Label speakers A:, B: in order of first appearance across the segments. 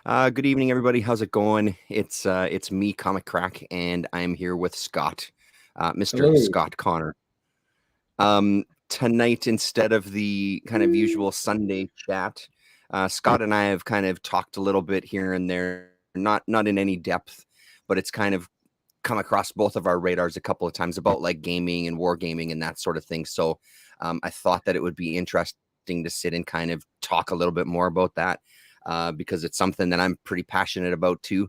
A: Good evening, everybody. How's it going? It's me, Comic Crack, and I'm here with Scott, Mr.
B: Hello.
A: Scott Connor. Tonight, instead of the kind of usual Sunday chat, Scott and I have kind of talked a little bit here and there, not in any depth, but it's kind of come across both of our radars a couple of times about like gaming and wargaming and that sort of thing. So I thought that it would be interesting to sit and kind of talk a little bit more about that because it's something that I'm pretty passionate about too.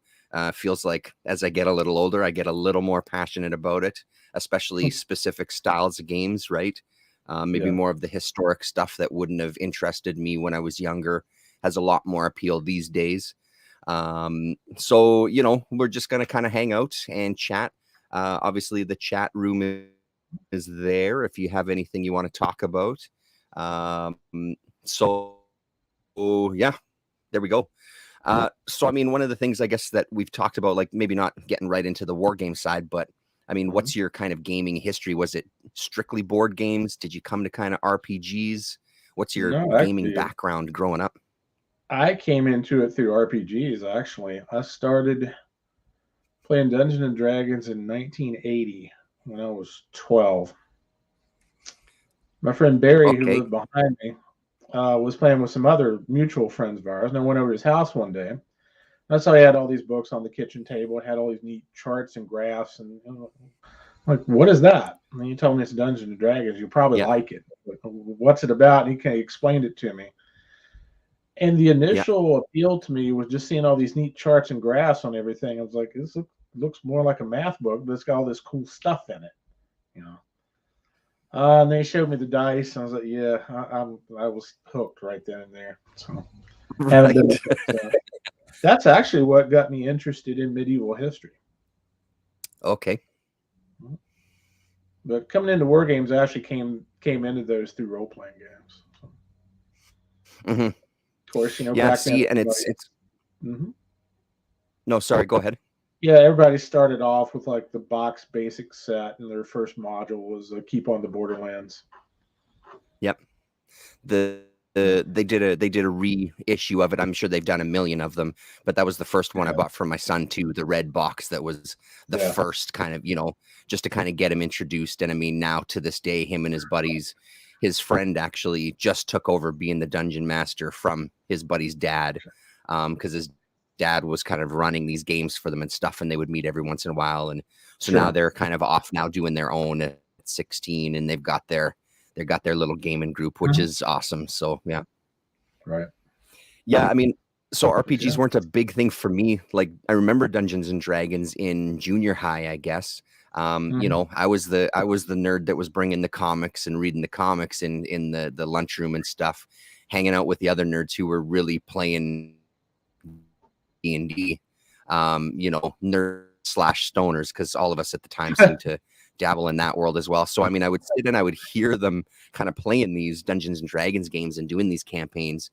A: Feels like as I get a little older, I get a little more passionate about it, especially specific styles of games, right? Maybe
B: Yeah.
A: more of the historic stuff that wouldn't have interested me when I was younger has a lot more appeal these days. So, we're just going to kind of hang out and chat. Obviously, the chat room is there if you have anything you want to talk about. So, yeah, there we go. So, I mean, one of the things I guess that we've talked about, like maybe not getting right into the war game side, but I mean, what's your kind of gaming history? Was it strictly board games? Did you come to kind of RPGs? What's your
B: No,
A: gaming
B: actually,
A: background growing up?
B: I came into it through RPGs, actually. I started playing Dungeons and Dragons in 1980 when I was 12. My friend Barry, who
A: Okay.
B: lived behind me, was playing with some other mutual friends of ours. And I went over to his house one day. I saw he had all these books on the kitchen table. It had all these neat charts and graphs. And like, what is that? And he told me it's Dungeons and Dragons. You probably
A: Yeah.
B: like it. Like, what's it about? And he kind of explained it to me. And the
A: Yeah.
B: initial appeal to me was just seeing all these neat charts and graphs on everything. I was like, looks more like a math book, but it's got all this cool stuff in it, you know. And they showed me the dice, and I was like, yeah, I was hooked right then and there. So haven't been.
A: Right.
B: That's actually what got me interested in medieval history.
A: Okay.
B: But coming into war games, I actually came into those through role playing games. So,
A: Hmm.
B: of course,
A: Yeah.
B: back then,
A: See, and it's
B: Mhm.
A: no, sorry. Go ahead.
B: Yeah, everybody started off with like the box basic set, and their first module was Keep on the Borderlands.
A: Yep. They did a reissue of it. I'm sure they've done a million of them, but that was the first one I
B: Yeah,
A: bought for my son too. The red box that was the
B: yeah,
A: first kind of just to kind of get him introduced. And I mean, now to this day, him and his buddies, his friend actually just took over being the dungeon master from his buddy's dad, because his dad was kind of running these games for them and stuff, and they would meet every once in a while. And so now
B: sure.
A: they're kind of off now doing their own at 16, and they got their little gaming group, which
B: Mhm.
A: is awesome. So yeah,
B: Right.
A: yeah. I mean, so RPGs
B: Yeah.
A: weren't a big thing for me. Like I remember Dungeons and Dragons in junior high, I guess.
B: Mhm.
A: I was the nerd that was bringing the comics and reading the comics in the lunchroom and stuff, hanging out with the other nerds who were really playing D&D. Nerd slash stoners, because all of us at the time seemed to dabble in that world as well. So I mean, I would sit and I would hear them kind of playing these Dungeons and Dragons games and doing these campaigns.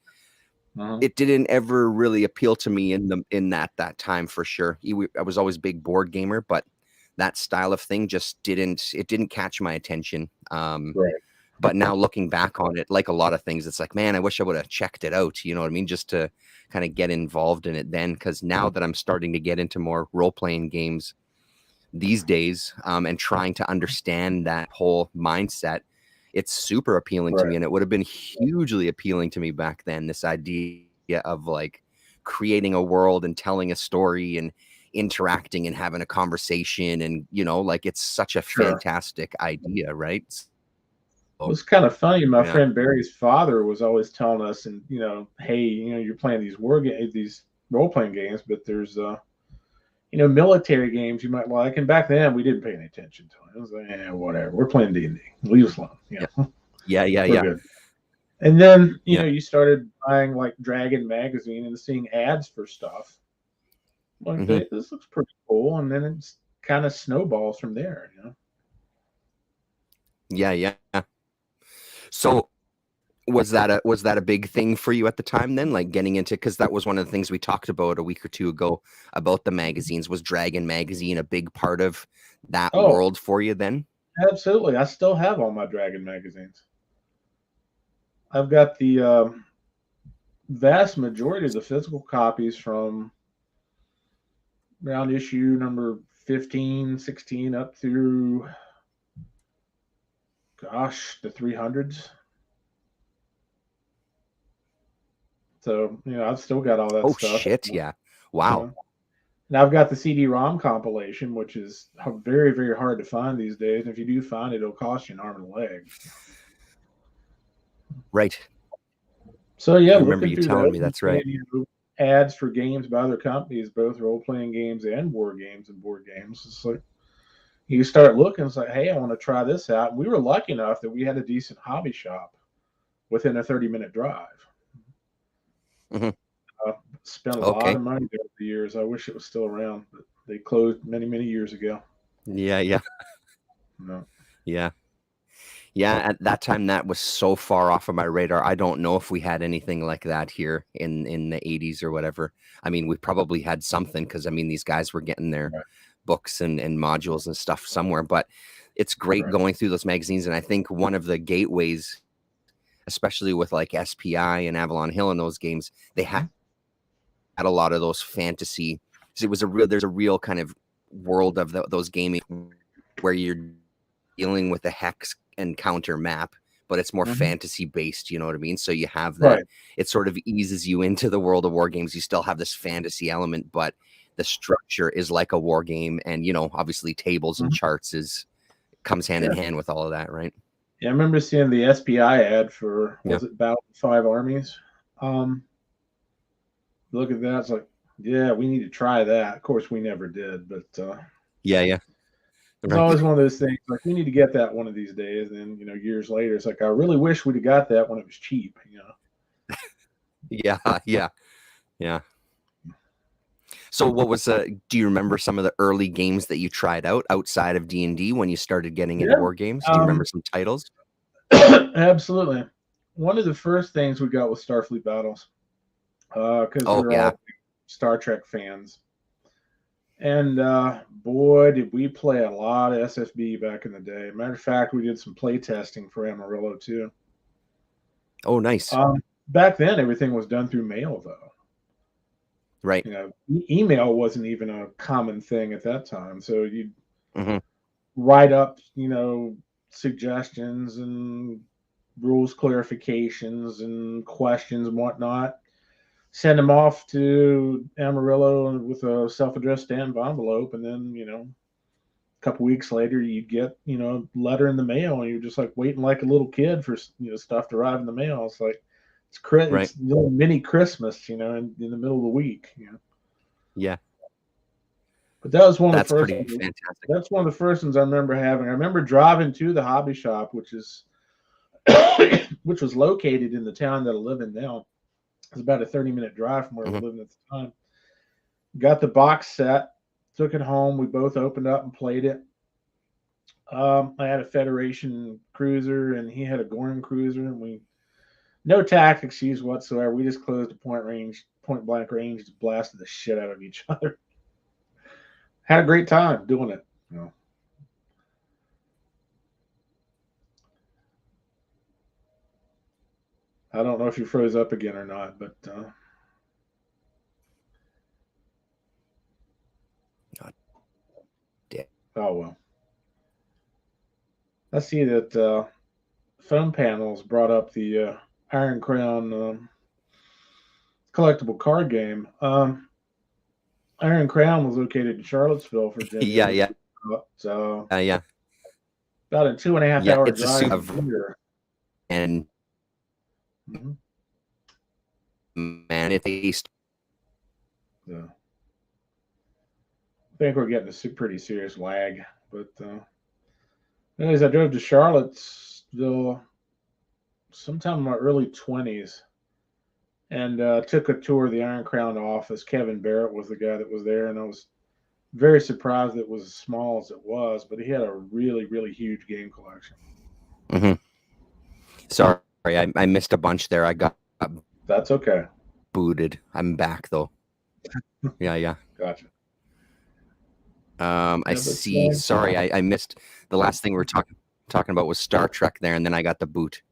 B: Mhm.
A: It didn't ever really appeal to me in that time for sure. I was always a big board gamer, but that style of thing just didn't catch my attention.
B: Right.
A: But now looking back on it, like a lot of things, it's like, man, I wish I would have checked it out. You know what I mean? Just to kind of get involved in it then. Because now that I'm starting to get into more role playing games these days, and trying to understand that whole mindset, it's super appealing to
B: Right.
A: me. And it would have been hugely appealing to me back then. This idea of like creating a world and telling a story and interacting and having a conversation. And, like it's such a
B: Sure.
A: fantastic idea, right?
B: It
A: So,
B: was kind of funny. My
A: yeah.
B: friend Barry's father was always telling us, and hey, you're playing these these role playing games, but there's military games you might like. And back then, we didn't pay any attention to it. It was like, whatever. We're playing D&D. Leave us alone.
A: Yeah. Yeah. Yeah.
B: We're
A: Yeah.
B: good. And then,
A: Yeah.
B: you started buying like Dragon magazine and seeing ads for stuff. Like,
A: Hmm.
B: hey, this looks pretty cool. And then it's kind of snowballs from there.
A: Yeah. Yeah. So was that a big thing for you at the time then, like getting into, because that was one of the things we talked about a week or two ago about the magazines. Was Dragon magazine a big part of that
B: Oh,
A: world for you then?
B: absolutely. I still have all my Dragon magazines. I've got vast majority of the physical copies from around issue number 15, 16 up through, gosh, the 300s. So, I've still got all that
A: Oh
B: stuff.
A: shit, yeah. Wow.
B: And I've got the CD-ROM compilation, which is very, very hard to find these days. And if you do find it, it'll cost you an arm and a leg.
A: Right.
B: So yeah,
A: I remember
B: looking
A: you
B: through
A: telling
B: those
A: me that's right.
B: and, ads for games by other companies, both role-playing games and war games and board games. It's like you start looking, it's like, hey, I want to try this out. We were lucky enough that we had a decent hobby shop within a 30-minute drive.
A: Mhm.
B: Spent a lot
A: Okay.
B: of money there over the years. I wish it was still around, but they closed many, many years ago.
A: Yeah.
B: No.
A: Yeah. At that time, that was so far off of my radar. I don't know if we had anything like that here in the 80s or whatever. I mean, we probably had something because, I mean, these guys were getting their
B: Right.
A: books and modules and stuff somewhere. But it's great
B: Right.
A: going through those magazines. And I think one of the gateways, especially with like SPI and Avalon Hill and those games, they had a lot of those fantasy. There's a real kind of world of those gaming where you're dealing with a hex and counter map, but it's more fantasy based, you know what I mean? So you have that,
B: Right.
A: it sort of eases you into the world of war games. You still have this fantasy element, but the structure is like a war game. And, obviously tables and charts comes hand in hand with all of that, right?
B: Yeah, I remember seeing the SPI ad for, was it Battle of 5 Armies? Look at that. It's like, yeah, we need to try that. Of course, we never did, but
A: Yeah.
B: it's
A: Right.
B: always one of those things like we need to get that one of these days. And then, years later, it's like I really wish we'd have got that when it was cheap.
A: Yeah. So what was do you remember some of the early games that you tried out outside of D&D when you started getting into war games? Do you remember some titles?
B: Absolutely. One of the first things we got was Starfleet Battles because we're all Star Trek fans. And boy, did we play a lot of SFB back in the day. Matter of fact, we did some play testing for Amarillo too.
A: Oh, nice.
B: Back then, everything was done through mail, though.
A: Right.
B: Email wasn't even a common thing at that time. So you'd
A: Mm-hmm.
B: write up, suggestions and rules clarifications and questions and whatnot. Send them off to Amarillo with a self-addressed stamped envelope, and then a couple weeks later you'd get a letter in the mail, and you're just like waiting like a little kid for stuff to arrive in the mail. It's like it's little mini Christmas, in the middle of the week.
A: Yeah.
B: But that was one of the first.
A: Pretty fantastic.
B: That's one of the first ones I remember having. I remember driving to the hobby shop, which was located in the town that I live in now. It's about a 30-minute drive from where we were living at the time. Got the box set, took it home. We both opened up and played it. I had a Federation cruiser, and he had a Gorn cruiser, and no tactics used whatsoever. We just closed a point blank range, just blasted the shit out of each other. Had a great time doing it. I don't know if you froze up again or not, but oh well. I see that Phone Panels brought up the Iron Crown collectible card game. Iron Crown was located in Charlottesville, Virginia.
A: Yeah.
B: So
A: Yeah.
B: about a 2.5 hour drive
A: from here. And man, it's east.
B: Yeah. I think we're getting a pretty serious lag. But anyways, I drove to Charlottesville sometime in my early 20s and took a tour of the Iron Crown office. Kevin Barrett was the guy that was there, and I was very surprised it was as small as it was, but he had a really, really huge game collection.
A: Sorry, I missed a bunch there. I got
B: That's okay.
A: Booted. I'm back though. Yeah.
B: Gotcha.
A: I see. Sorry, I missed the last thing we were talking about was Star Trek there, and then I got the boot.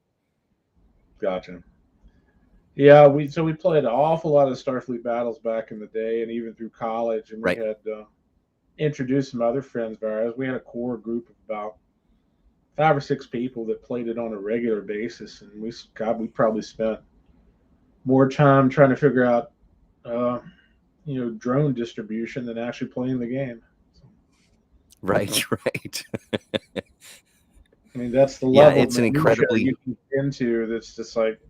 B: Gotcha. Yeah, we played an awful lot of Starfleet Battles back in the day, and even through college. And we
A: Right.
B: had introduced some other friends of ours. We had a core group of about 5 or 6 people that played it on a regular basis, and we probably spent more time trying to figure out uh, drone distribution than actually playing the game. So,
A: Right. Right.
B: I mean, that's the
A: Yeah,
B: level of
A: it's an
B: minutia
A: incredibly
B: you can get into. That's just like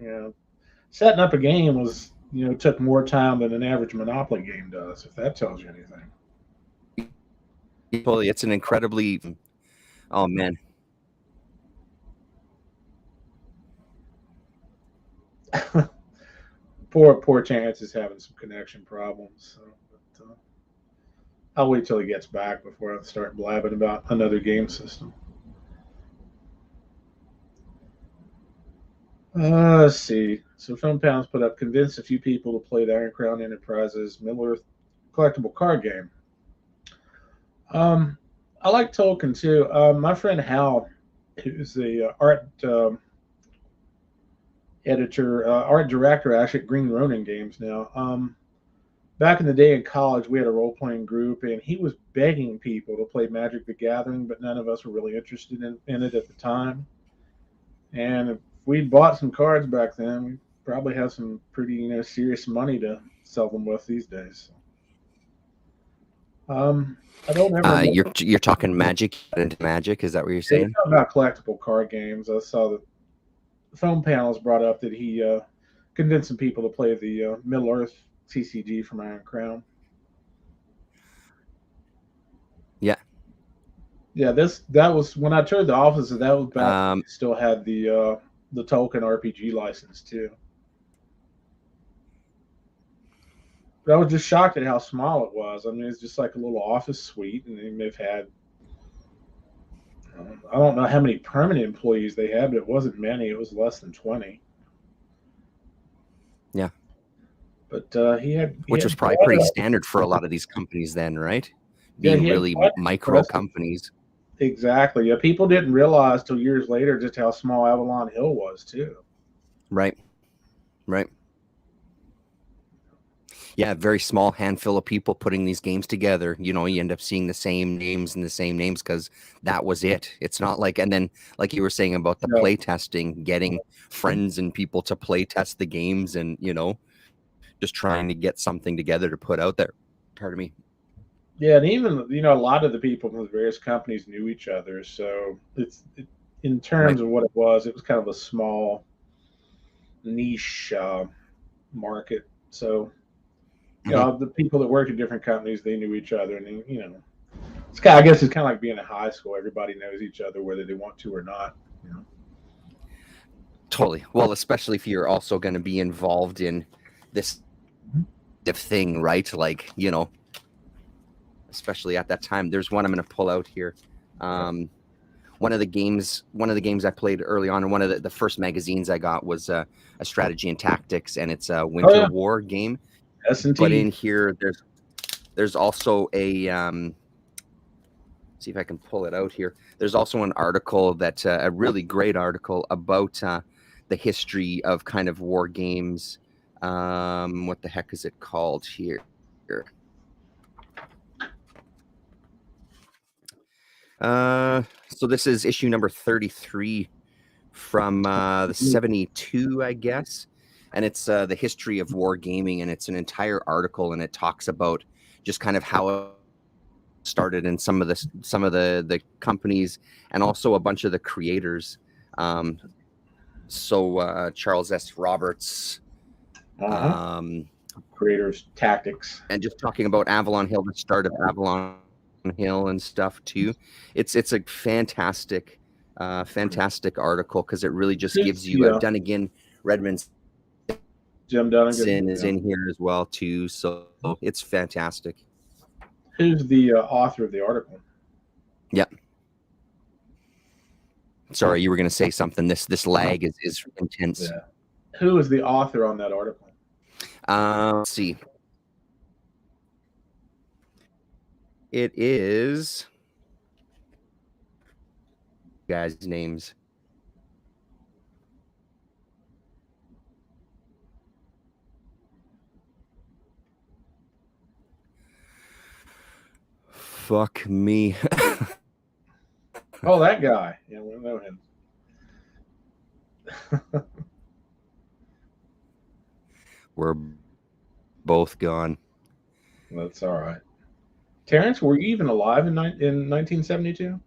B: setting up a game was took more time than an average Monopoly game does. If that tells you anything.
A: totally. It's an incredibly. Oh man.
B: Poor Chance is having some connection problems. So, but, I'll wait till he gets back before I start blabbing about another game system. Let's see. So Film Pounds put up convince a few people to play the Iron Crown Enterprises Middle Earth collectible card game. I like Tolkien too. My friend Hal, who's the art editor, art director actually at Green Ronin Games now. Back in the day in college, we had a role playing group, and he was begging people to play Magic the Gathering, but none of us were really interested in it at the time. And if we'd bought some cards back then, we probably have some pretty serious money to sell them with these days. I don't ever remember.
A: You're talking Magic into Magic. Is that what you're
B: Yeah,
A: saying?
B: talking about collectible card games. I saw that the phone panels brought up that he convinced some people to play the Middle Earth CCG from Iron Crown.
A: Yeah.
B: Yeah, that was when I toured the office. That was back when we
A: Um,
B: still had the Tolkien RPG license too. But I was just shocked at how small it was. I mean, it's just like a little office suite, and they may have had I don't know how many permanent employees they had, but it wasn't many. It was less than 20.
A: yeah.
B: But he
A: Which was
B: had
A: probably
B: quite
A: pretty
B: a
A: standard for a lot of these companies then, right?
B: yeah
A: Being
B: he had
A: really
B: quite
A: micro
B: impressive.
A: companies.
B: Exactly. Yeah, people didn't realize till years later just how small Avalon Hill was too.
A: Right. Right. Yeah, very small handful of people putting these games together. You end up seeing the same names because that was it. It's not like, and then like you were saying about the
B: Yeah.
A: play testing, getting friends and people to play test the games and, just trying to get something together to put out there. Pardon me.
B: Yeah, and even a lot of the people from the various companies knew each other. So in
A: Right.
B: terms of what it was kind of a small niche market. So
A: Mhm.
B: the people that worked at different companies they knew each other, and I guess it's kind of like being in high school. Everybody knows each other whether they want to or not.
A: Totally. Well, especially if you're also going to be involved in this thing, right? Like, especially at that time. There's one I'm going to pull out here. One of the games I played early on, and one of the first magazines I got was a strategy and tactics, and it's a Winter War game. But
B: S&T.
A: in here, there's also a see if I can pull it out here. There's also an article that's a really great article about the history of kind of war games. What the heck is it called here? So this is issue number 33 from the 72, I guess. And it's the history of wargaming, and it's an entire article, and it talks about just kind of how it started and some of the companies and also a bunch of the creators. So Charles S. Roberts,
B: Creators tactics.
A: and just talking about Avalon Hill, the start of Avalon Hill and stuff too. It's a fantastic article because it really just gives you Dunnigan Redmondson
B: Jim Dunnigan
A: is in here as well too, so it's fantastic.
B: Who's the author of the article?
A: Yeah. Sorry, you were going to say something. This lag is intense.
B: Yeah. Who is the author on that article?
A: Let's see. It is guys' names. Fuck me.
B: Oh, that guy. Yeah, we know him.
A: We're both gone.
B: That's all right. Terrence, were you even alive in 1972?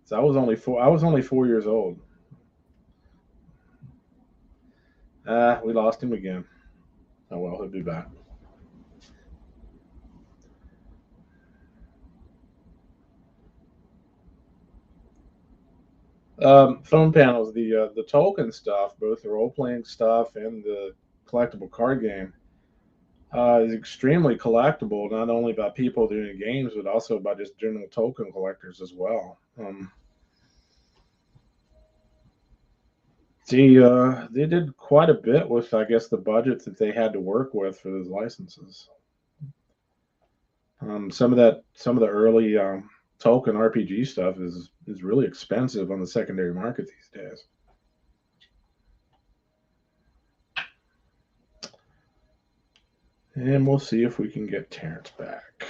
B: So I was only 4 years old. We lost him again. Oh well, he'll be back. Phone panels, the Tolkien stuff, both the role playing stuff and the collectible card game, is extremely collectible. Not only by people doing games, but also by just general Tolkien collectors as well. They did quite a bit with, I guess, the budget that they had to work with for those licenses. Some of the early Tolkien RPG stuff is really expensive on the secondary market these days. And we'll see if we can get Terrence back.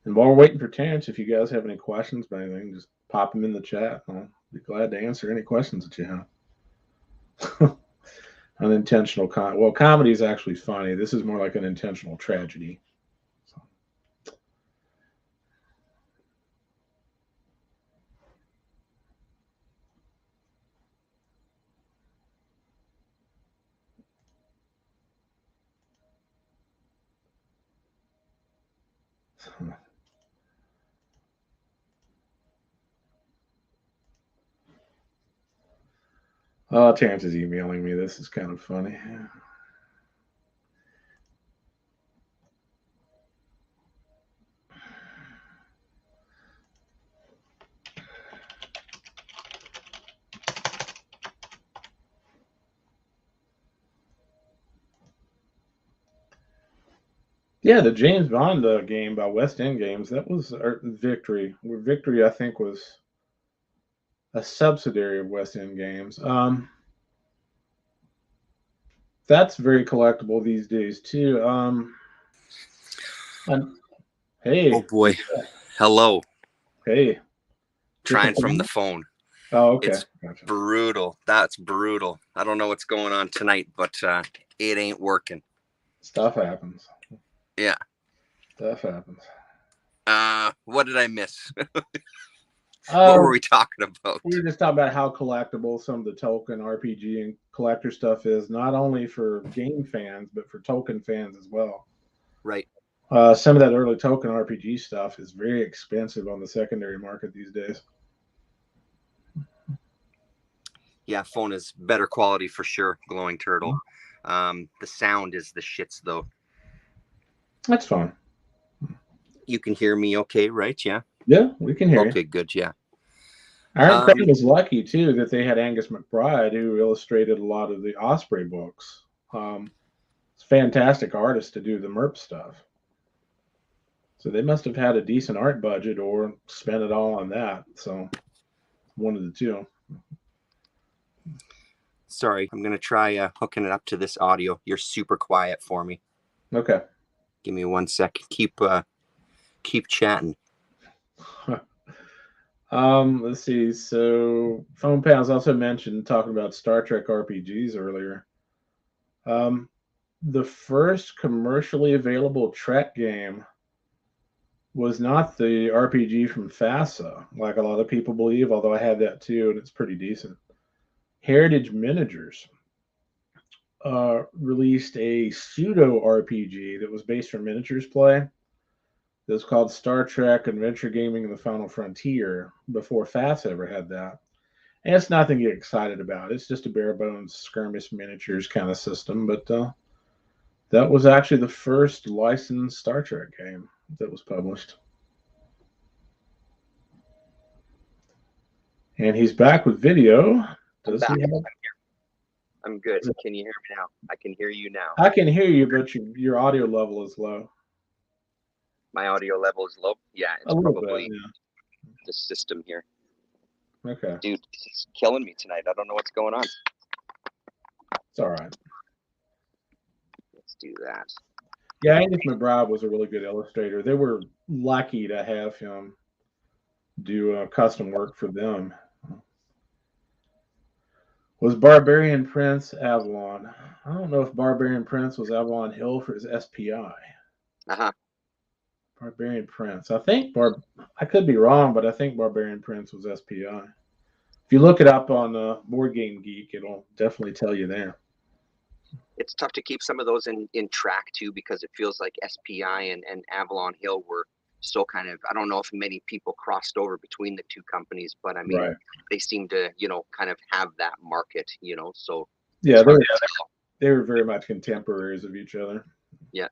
B: And while we're waiting for Terrence, if you guys have any questions about anything, just pop them in the chat. I'll be glad to answer any questions that you have. Unintentional comedy is actually funny. This is more like an intentional tragedy. Oh, Terrence is emailing me. This is kind of funny. Yeah, the James Bond game by West End Games, that was Victory. Victory, I think, was a subsidiary of West End Games. That's very collectible these days too. Hey.
A: Oh boy. Hello.
B: Hey.
A: Trying from the phone.
B: Oh, okay.
A: It's gotcha. Brutal. That's brutal. I don't know what's going on tonight, but it ain't working.
B: Stuff happens.
A: Yeah.
B: Stuff happens.
A: What did I miss? What were we talking about?
B: We were just talking about how collectible some of the Tolkien RPG and collector stuff is, not only for game fans, but for Tolkien fans as well.
A: Right.
B: Some of that early Tolkien RPG stuff is very expensive on the secondary market these days.
A: Yeah, phone is better quality for sure. Glowing Turtle. The sound is the shits though.
B: That's fine.
A: You can hear me okay, right? Yeah.
B: Yeah, we can hear you.
A: Okay, good. Yeah.
B: Iron Crane was lucky too that they had Angus McBride, who illustrated a lot of the Osprey books. It's a fantastic artist to do the MERP stuff. So they must have had a decent art budget or spent it all on that. So one of the two.
A: Sorry, I'm going to try hooking it up to this audio. You're super quiet for me.
B: Okay.
A: Give me 1 second. Keep chatting.
B: Let's see. So Phone Pals also mentioned talking about Star Trek RPGs earlier. The first commercially available Trek game was not the RPG from FASA, like a lot of people believe, although I had that too, and it's pretty decent. Heritage Miniatures released a pseudo RPG that was based on miniatures play. It was called Star Trek Adventure Gaming and the Final Frontier before FASA ever had that. And it's nothing to get excited about. It's just a bare bones skirmish miniatures kind of system. But that was actually the first licensed Star Trek game that was published. And he's back with video.
A: I'm good. Can you hear me now? I can hear you now.
B: I can hear you, but your audio level is low.
A: My audio level is low? Yeah, it's probably the system here.
B: Okay.
A: Dude, this is killing me tonight. I don't know what's going on.
B: It's all right.
A: Let's do that.
B: Yeah, Angus McBride was a really good illustrator. They were lucky to have him do custom work for them. Was Barbarian Prince Avalon? I don't know if Barbarian Prince was Avalon Hill for his SPI. Barbarian Prince. I think I could be wrong, but I think Barbarian Prince was SPI. If you look it up on Board Game Geek, it'll definitely tell you there.
A: It's tough to keep some of those in track too, because it feels like SPI and Avalon Hill were so kind of, I don't know if many people crossed over between the two companies, but I mean, they seem to, kind of have that market, so.
B: Yeah, they were very much contemporaries of each other.
A: Yeah.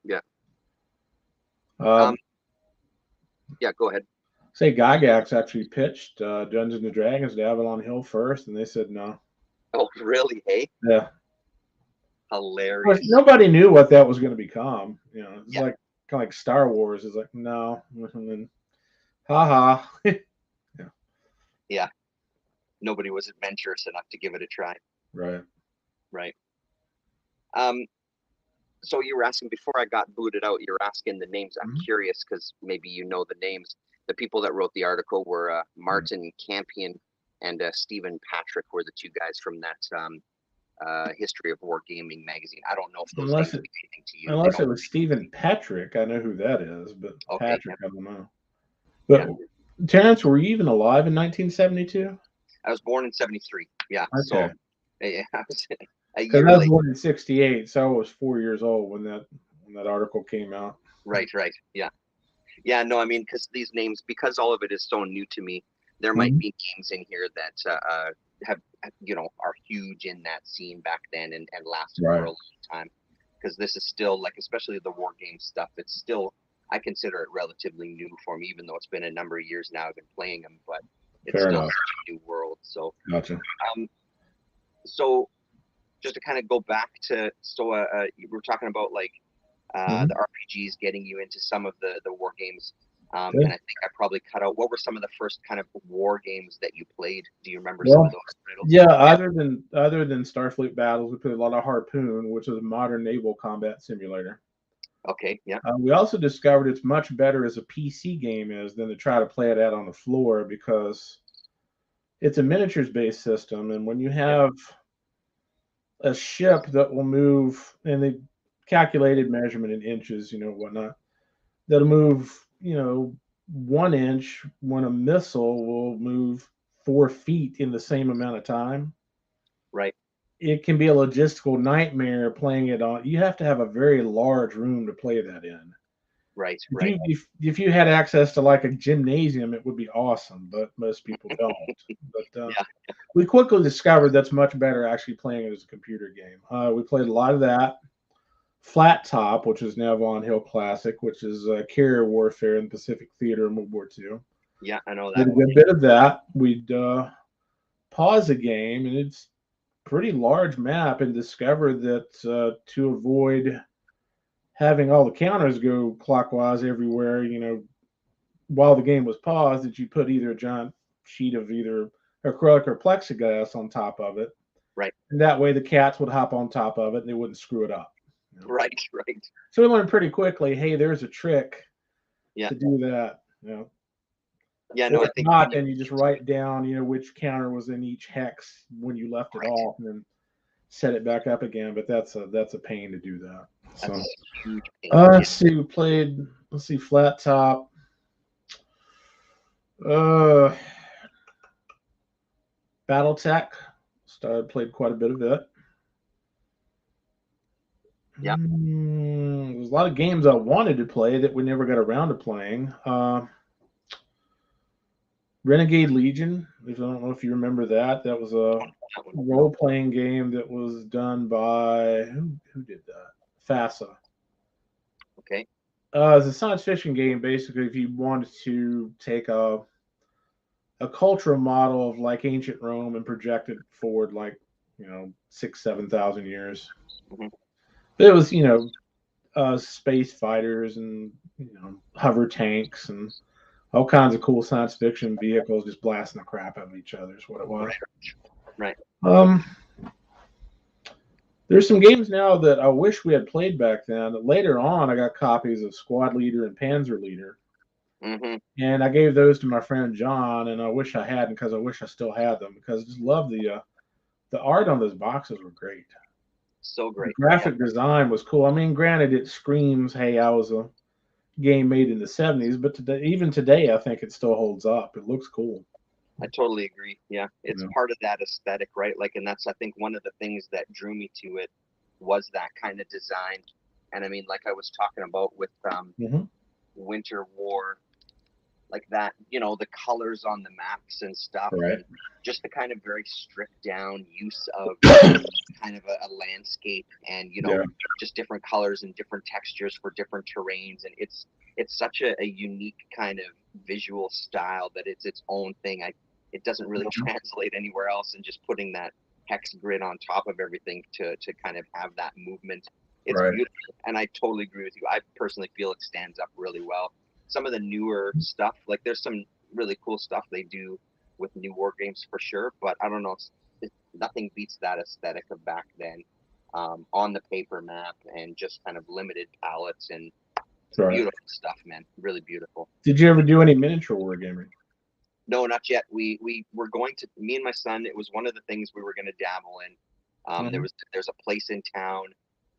A: Yeah, go ahead.
B: Say Gygax actually pitched Dungeons and Dragons to Avalon Hill first, and they said no.
A: Oh, really? Hey?
B: Yeah.
A: Hilarious.
B: Of course, nobody knew what that was going to become. It's like kind of like Star Wars. It's like no, and then, haha.
A: Yeah. Nobody was adventurous enough to give it a try.
B: Right.
A: So you were asking before I got booted out. You were asking the names. I'm curious because maybe you know the names. The people that wrote the article were Martin Campion and Stephen Patrick were the two guys from that History of Wargaming magazine. I don't know if those names mean anything to you.
B: Unless it was Stephen Patrick, I know who that is, but Patrick, I don't know. But Terrence, were you even alive in 1972?
A: I was born in 73. Yeah.
B: Okay.
A: So I was a
B: year
A: year
B: I was
A: late.
B: born in 68, so I was 4 years old when that article came out.
A: Right. Yeah. Yeah, no, I mean, because these names, because all of it is so new to me, there might be games in here that have are huge in that scene back then and lasted for a long time. Because this is still, like, especially the war game stuff, it's still, I consider it relatively new for me, even though it's been a number of years now I've been playing them, but it's still a new world. So,
B: gotcha.
A: So just to kind of go back to, you were talking about like the RPGs getting you into some of the war games. And I think I probably cut out, what were some of the first kind of war games that you played? Do you remember some of those titles?
B: Yeah, other than Starfleet Battles, we played a lot of Harpoon, which is a modern naval combat simulator.
A: Okay, yeah.
B: We also discovered it's much better as a PC game than to try to play it out on the floor, because it's a miniatures-based system, and when you have a ship that will move, and they calculated measurement in inches, whatnot, that'll move, 1 inch, when a missile will move 4 feet in the same amount of time.
A: Right.
B: It can be a logistical nightmare playing it on. You have to have a very large room to play that in.
A: Right.
B: If you had access to like a gymnasium, it would be awesome, but most people don't. But we quickly discovered that's much better actually playing it as a computer game. We played a lot of that. Flat Top, which is now Avalon Hill Classic, which is carrier warfare in the Pacific Theater in World War II.
A: Yeah, I know that.
B: Did a good bit of that. We'd pause a game, and it's pretty large map, and discover that to avoid having all the counters go clockwise everywhere, while the game was paused, that you put either a giant sheet of either acrylic or plexiglass on top of it.
A: Right.
B: And that way the cats would hop on top of it and they wouldn't screw it up.
A: Right.
B: So we learned pretty quickly, hey, there's a trick to do that.
A: Yeah, no,
B: I think not, and you just write down, which counter was in each hex when you left it off, and then set it back up again. But that's a pain to do that. So
A: that's a huge pain.
B: let's see, we played. Let's see, Flat Top. BattleTech. Played quite a bit of it.
A: Yeah.
B: There's a lot of games I wanted to play that we never got around to playing. Renegade Legion. I don't know if you remember that. That was a role-playing game that was done by who did that? FASA.
A: Okay.
B: It's a science fiction game. Basically, if you wanted to take a cultural model of like ancient Rome and project it forward like 6,000-7,000 years.
A: Mm-hmm.
B: But it was space fighters and hover tanks and all kinds of cool science fiction vehicles just blasting the crap out of each other is what it was.
A: Right.
B: There's some games now that I wish we had played back then. Later on, I got copies of Squad Leader and Panzer Leader, and I gave those to my friend John. And I wish I hadn't, because I wish I still had them, because I just love the art on those boxes were great.
A: So great.
B: The graphic design was cool. I mean, granted, it screams, "Hey, I was a game made in the '70s," but today, even today, I think it still holds up. It looks cool.
A: I totally agree. Yeah, it's part of that aesthetic, right? Like, and that's, I think, one of the things that drew me to it was that kind of design. And I mean, like I was talking about with Winter War, like that, you know, the colors on the maps and stuff, and just the kind of very stripped down use of kind of a landscape, and you know, just different colors and different textures for different terrains, and it's such a unique kind of visual style that it's its own thing. It doesn't really translate anywhere else, and just putting that hex grid on top of everything to kind of have that movement, it's beautiful. And I totally agree with you. I personally feel it stands up really well. Some of the newer stuff, like there's some really cool stuff they do with new war games for sure, but I don't know, nothing beats that aesthetic of back then, on the paper map and just kind of limited palettes, and beautiful stuff, man. Really beautiful.
B: Did you ever do any miniature wargaming?
A: No, not yet. We were going to, me and my son, it was one of the things we were going to dabble in. There's a place in town,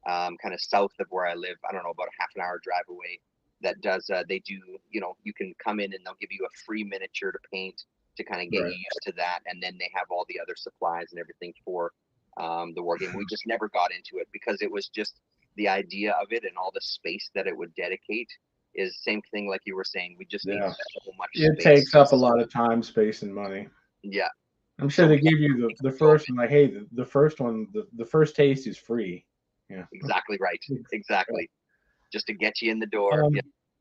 A: kind of south of where I live, I don't know, about a half an hour drive away, that does, they do, you know, you can come in and they'll give you a free miniature to paint to kind of get you used to that. And then they have all the other supplies and everything for the war game. We just never got into it because it was just the idea of it and all the space that it would dedicate is same thing like you were saying. We just need so much space.
B: It takes up a lot of time, space, and money.
A: Yeah.
B: I'm sure they give you the first one, like, hey, the first one, the first taste is free. Yeah.
A: Exactly right. Exactly. Just to get you in the door.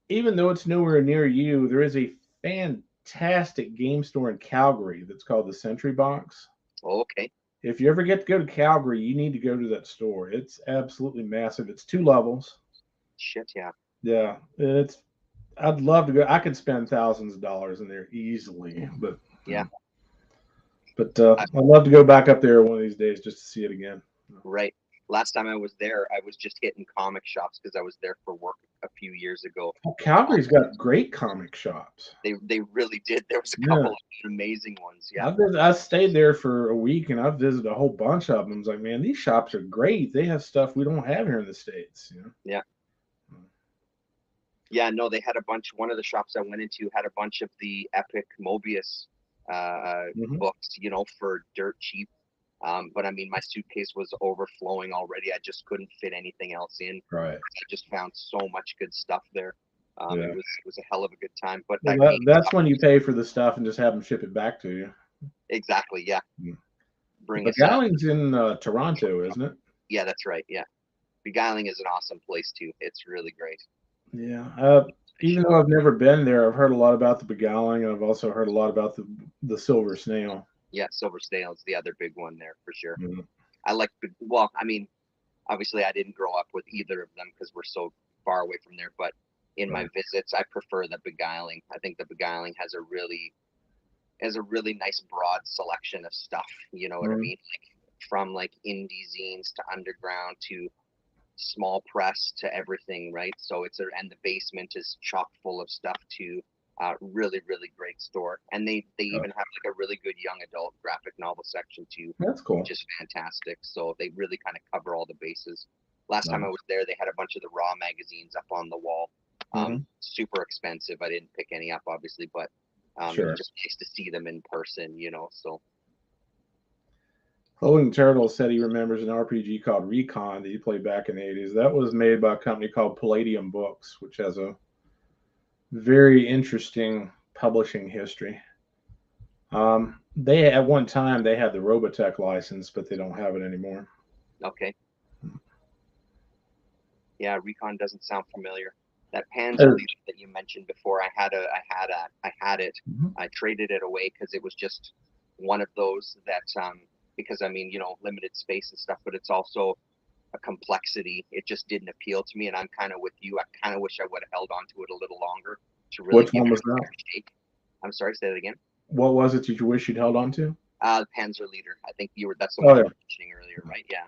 B: Even though it's nowhere near you, there is a fantastic game store in Calgary that's called the Century Box.
A: Okay.
B: If you ever get to go to Calgary, you need to go to that store. It's absolutely massive. It's 2 levels.
A: Shit, yeah.
B: Yeah, I'd love to go. I could spend thousands of dollars in there easily, but I'd love to go back up there one of these days just to see it again.
A: Right. Last time I was there, I was just hitting comic shops because I was there for work a few years ago.
B: Oh, Calgary's got great comic shops.
A: They really did. There was a couple of amazing ones. Yeah.
B: I stayed there for a week and I've visited a whole bunch of them. I was like, man, these shops are great. They have stuff we don't have here in the States. You know?
A: Yeah. Yeah, no, they had a bunch. One of the shops I went into had a bunch of the epic Mobius books, you know, for dirt cheap. But I mean, my suitcase was overflowing already. I just couldn't fit anything else in.
B: Right.
A: I just found so much good stuff there. It was a hell of a good time. But
B: that's when you pay for the stuff and just have them ship it back to you.
A: Exactly. Yeah. Bring us
B: Beguiling's in Toronto, isn't it?
A: Yeah, that's right. Yeah. Beguiling is an awesome place too. It's really great.
B: Yeah. Even though I've never been there, I've heard a lot about the Beguiling, and I've also heard a lot about the Silver Snail.
A: Yeah, Silver Snail is the other big one there for sure. I like, well, I mean, obviously I didn't grow up with either of them because we're so far away from there, but in my visits, I prefer the Beguiling. I think the Beguiling has a really nice broad selection of stuff. You know what I mean? Like from like indie zines to underground to small press to everything, right? So and the basement is chock full of stuff too. Really, really great store. And they even have like a really good young adult graphic novel section too.
B: That's cool.
A: Which is fantastic. So they really kind of cover all the bases. Last time I was there, they had a bunch of the Raw magazines up on the wall. Super expensive. I didn't pick any up, obviously, but it was just nice to see them in person, you know. So
B: Holding Turtle said he remembers an RPG called Recon that he played back in the 80s. That was made by a company called Palladium Books, which has a very interesting publishing history. They at one time they had the Robotech license, but they don't have it anymore.
A: Okay. Yeah, Recon doesn't sound familiar. That Panzer Legion that you mentioned before, I had it. I traded it away because it was just one of those that because I mean, you know, limited space and stuff, but it's also a complexity. It just didn't appeal to me, and I'm kind of with you. I kind of wish I would have held on to it a little longer to really.
B: Which one was that?
A: I'm sorry, say that again.
B: What was it that you wish you'd held on to?
A: Panzer Leader. I think that's the one you were mentioning earlier, right? Yeah.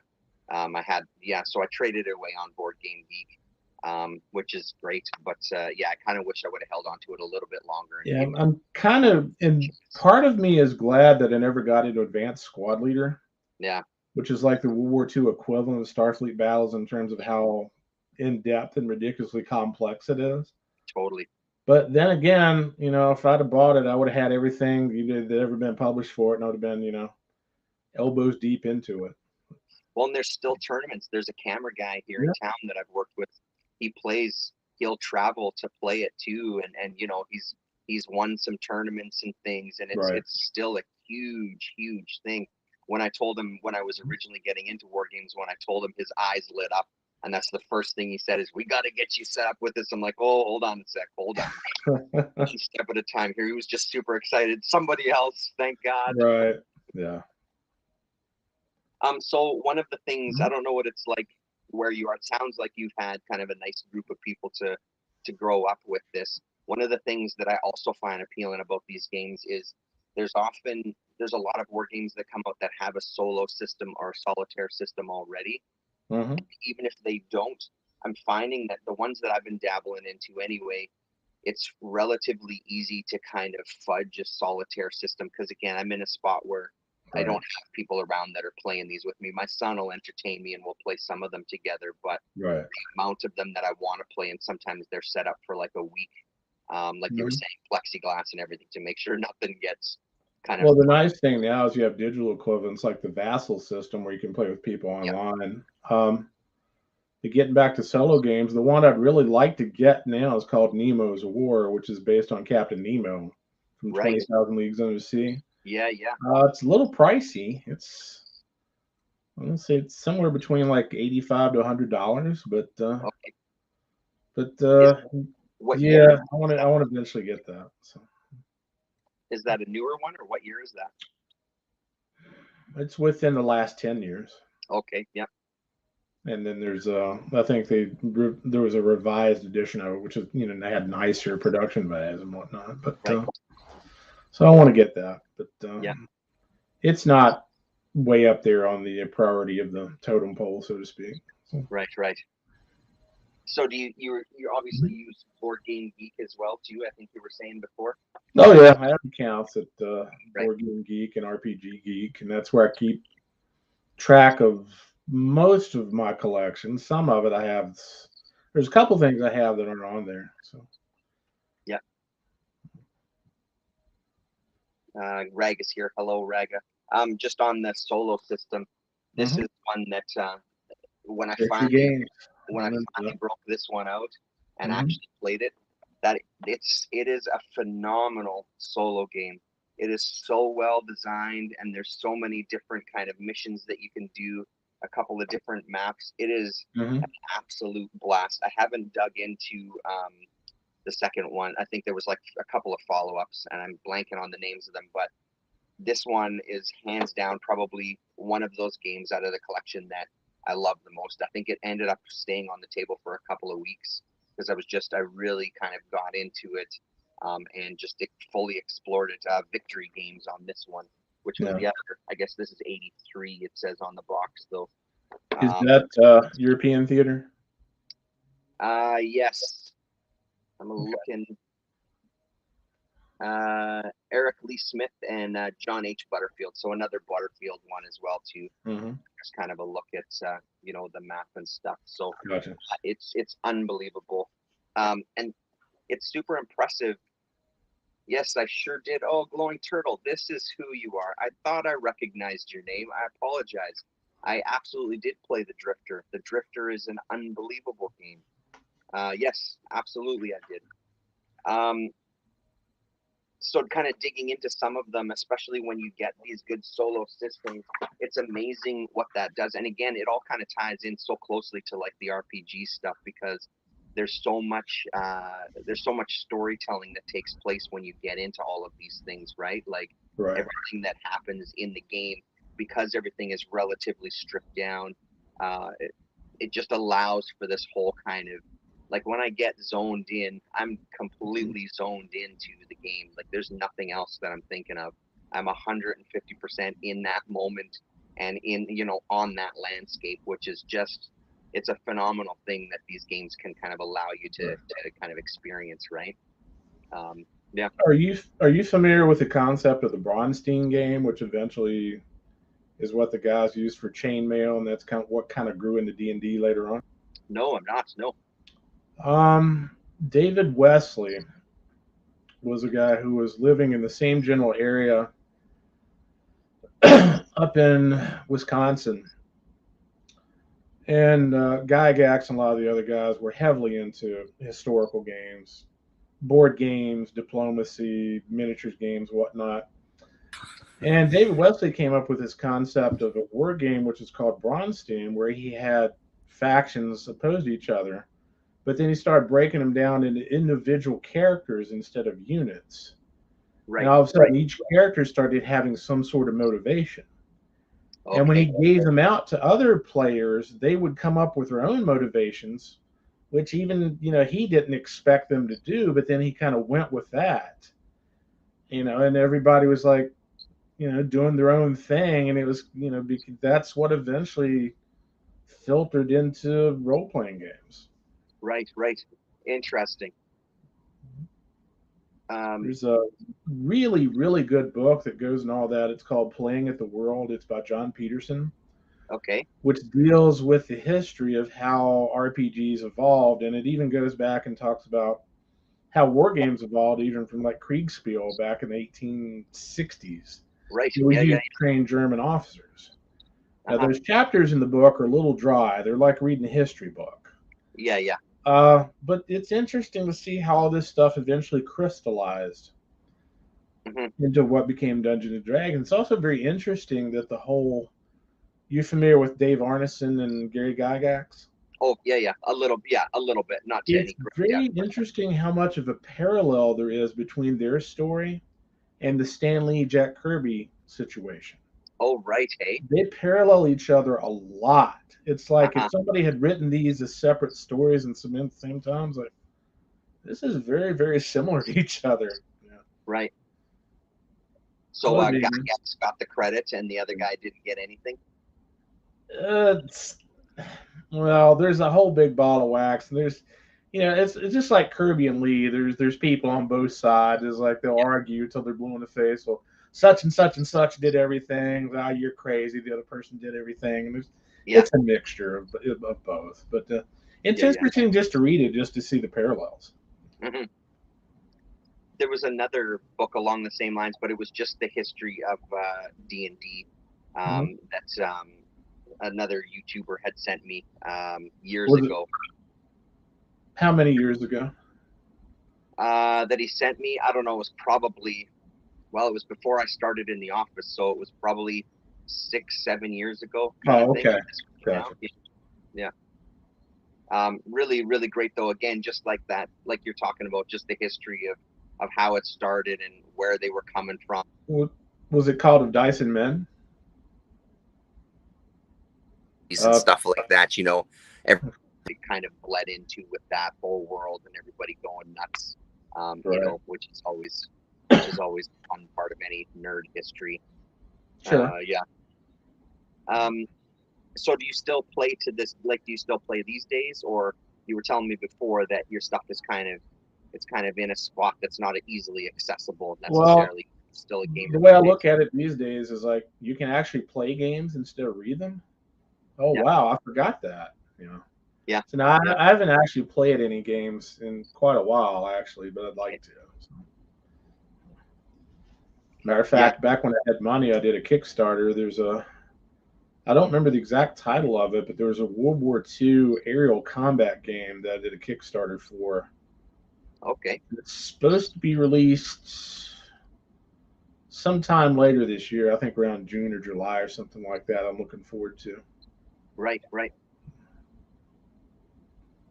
A: So I traded it away on Board Game Geek, which is great. But I kind of wish I would have held on to it a little bit longer. And
B: Yeah, I'm kind of, and part of me is glad that I never got into Advanced Squad Leader.
A: Yeah.
B: Which is like the World War II equivalent of Starfleet Battles in terms of how in depth and ridiculously complex it is.
A: Totally.
B: But then again, if I'd have bought it, I would have had everything that ever been published for it, and I would have been, elbows deep into it.
A: Well, and there's still tournaments. There's a camera guy here in town that I've worked with. He'll travel to play it too, and he's won some tournaments and things, and it's still a huge thing. When I told him, when I was originally getting into war games, when I told him, his eyes lit up, and that's the first thing he said is, "We got to get you set up with this." I'm like, "Oh, hold on a sec, hold on." One step at a time here. He was just super excited. Somebody else, thank God.
B: Right. Yeah.
A: So one of the things, I don't know what it's like where you are. It sounds like you've had kind of a nice group of people to grow up with this. One of the things that I also find appealing about these games is there's a lot of war games that come out that have a solo system or a solitaire system already.
B: Mm-hmm.
A: Even if they don't, I'm finding that the ones that I've been dabbling into anyway, it's relatively easy to kind of fudge a solitaire system, because again, I'm in a spot where I don't have people around that are playing these with me. My son will entertain me and we'll play some of them together, but the amount of them that I want to play, and sometimes they're set up for like a week, like you were saying, plexiglass and everything to make sure nothing gets kind of.
B: Well, the nice thing now is you have digital equivalents like the Vassal system where you can play with people online. Getting back to solo games, the one I'd really like to get now is called Nemo's War, which is based on Captain Nemo from 20,000 Leagues Under the Sea.
A: Yeah.
B: It's a little pricey. I'm gonna say it's somewhere between like $85 to $100, but
A: year?
B: I want to eventually get that. So.
A: Is that a newer one, or what year is that?
B: It's within the last 10 years.
A: Okay, yep.
B: And then there's I think there was a revised edition of it, which is they had nicer production values and whatnot. But so I want to get that, but it's not way up there on the priority of the totem pole, so to speak. So.
A: Right. So do you obviously use Board Game Geek as well too? I think you were saying before.
B: Oh yeah, I have accounts at Board Game Geek and RPG Geek, and that's where I keep track of most of my collection. Some of it I have. There's a couple things I have that aren't on there. So.
A: Yeah. Rag is here. Hello, Raga. Just on the solo system. This is one that when I finally broke this one out and actually played it, it is a phenomenal solo game. It is so well designed, and there's so many different kind of missions that you can do, a couple of different maps. It is an absolute blast. I haven't dug into the second one. I think there was like a couple of follow-ups, and I'm blanking on the names of them, but this one is hands down probably one of those games out of the collection that I love the most. I think it ended up staying on the table for a couple of weeks because I really kind of got into it and just fully explored it. Victory games on this one, which was the other. I guess this is 83. It says on the box though.
B: Is that European theater?
A: Yes. I'm looking. Eric Lee Smith and John H. Butterfield. So another Butterfield one as well too. Just kind of a look at the map and stuff. So
B: gotcha.
A: It's unbelievable, and it's super impressive. Yes, I sure did. Oh, Glowing Turtle, this is who you are. I thought I recognized your name. I apologize. I absolutely did play the Drifter. The Drifter is an unbelievable game. Yes, absolutely I did. So kind of digging into some of them, especially when you get these good solo systems, it's amazing what that does. And again, it all kind of ties in so closely to like the RPG stuff because there's so much storytelling that takes place when you get into all of these things, right? Like everything that happens in the game, because everything is relatively stripped down, it just allows for this whole kind of, like when I get zoned in, I'm completely zoned into the game. Like there's nothing else that I'm thinking of. I'm 150% in that moment. and in, you know, on that landscape, which is just, it's a phenomenal thing that these games can kind of allow you to kind of experience, right? Yeah.
B: Are you familiar with the concept of the Bronstein game, which eventually is what the guys used for chainmail, and that's kind of what kind of grew into D&D later on?
A: No, I'm not. No.
B: David Wesley was a guy who was living in the same general area up in Wisconsin. And Gygax and a lot of the other guys were heavily into historical games, board games, diplomacy, miniatures games, whatnot. And David Wesley came up with this concept of a war game, which is called Bronstein, where he had factions opposed to each other, but then he started breaking them down into individual characters instead of units.
A: Right.
B: And all of a sudden, each character started having some sort of motivation.
A: Okay.
B: And when he gave them out to other players, they would come up with their own motivations, which even, you know, he didn't expect them to do, but then he kind of went with that, you know, and everybody was like, you know, doing their own thing. And it was, you know, because that's what eventually filtered into role-playing games.
A: Right. Interesting.
B: There's a really, really good book that goes in all that. It's called Playing at the World. It's by John Peterson.
A: Okay.
B: Which deals with the history of how RPGs evolved. And it even goes back and talks about how war games evolved, even from like Kriegspiel back in the 1860s.
A: Right.
B: We used to train German officers. Now, those chapters in the book are a little dry. They're like reading a history book.
A: Yeah.
B: But it's interesting to see how all this stuff eventually crystallized into what became Dungeons and Dragons. It's also very interesting that the whole. You familiar with Dave Arneson and Gary Gygax?
A: Oh, yeah. A little bit. Not to
B: It's very interesting how much of a parallel there is between their story and the Stan Lee, Jack Kirby situation.
A: Oh, right. Hey.
B: They parallel each other a lot. It's like if somebody had written these as separate stories and some at the same time, it's like, this is very, very similar to each other. Yeah.
A: Right. So Gygax got the credit and the other guy didn't get anything?
B: Well, there's a whole big ball of wax, and there's, you know, it's just like Kirby and Lee. There's people on both sides. It's like they'll argue until they're blue in the face. Well, such and such did everything. Ah, you're crazy. The other person did everything. And it's a mixture of both. But it's interesting just to read it, just to see the parallels.
A: Mm-hmm. There was another book along the same lines, but it was just the history of D&D. That's another YouTuber had sent me years ago.
B: How many years ago?
A: That he sent me, I don't know, it was probably, well, it was before I started in the office, so it was probably 6-7 years ago.
B: Oh, okay. Gotcha.
A: Yeah. Really, really great though. Again, just like that, like you're talking about, just the history of how it started and where they were coming from.
B: Was it called Of Dice and Men?
A: And stuff like that, you know, everybody kind of bled into with that whole world and everybody going nuts, you know, which is always a fun part of any nerd history.
B: Sure.
A: So do you still play to this? Like, do you still play these days, or you were telling me before that your stuff is kind of in a spot that's not easily accessible necessarily?
B: Well,
A: still a game.
B: The way I look at it these days is like you can actually play games instead of read them. Oh, wow, I forgot that, you know.
A: Yeah.
B: So now I haven't actually played any games in quite a while, actually, but I'd like to. So. Matter of fact, back when I had money, I did a Kickstarter. I don't remember the exact title of it, but there was a World War II aerial combat game that I did a Kickstarter for.
A: Okay.
B: It's supposed to be released sometime later this year. I think around June or July or something like that. I'm looking forward to.
A: Right.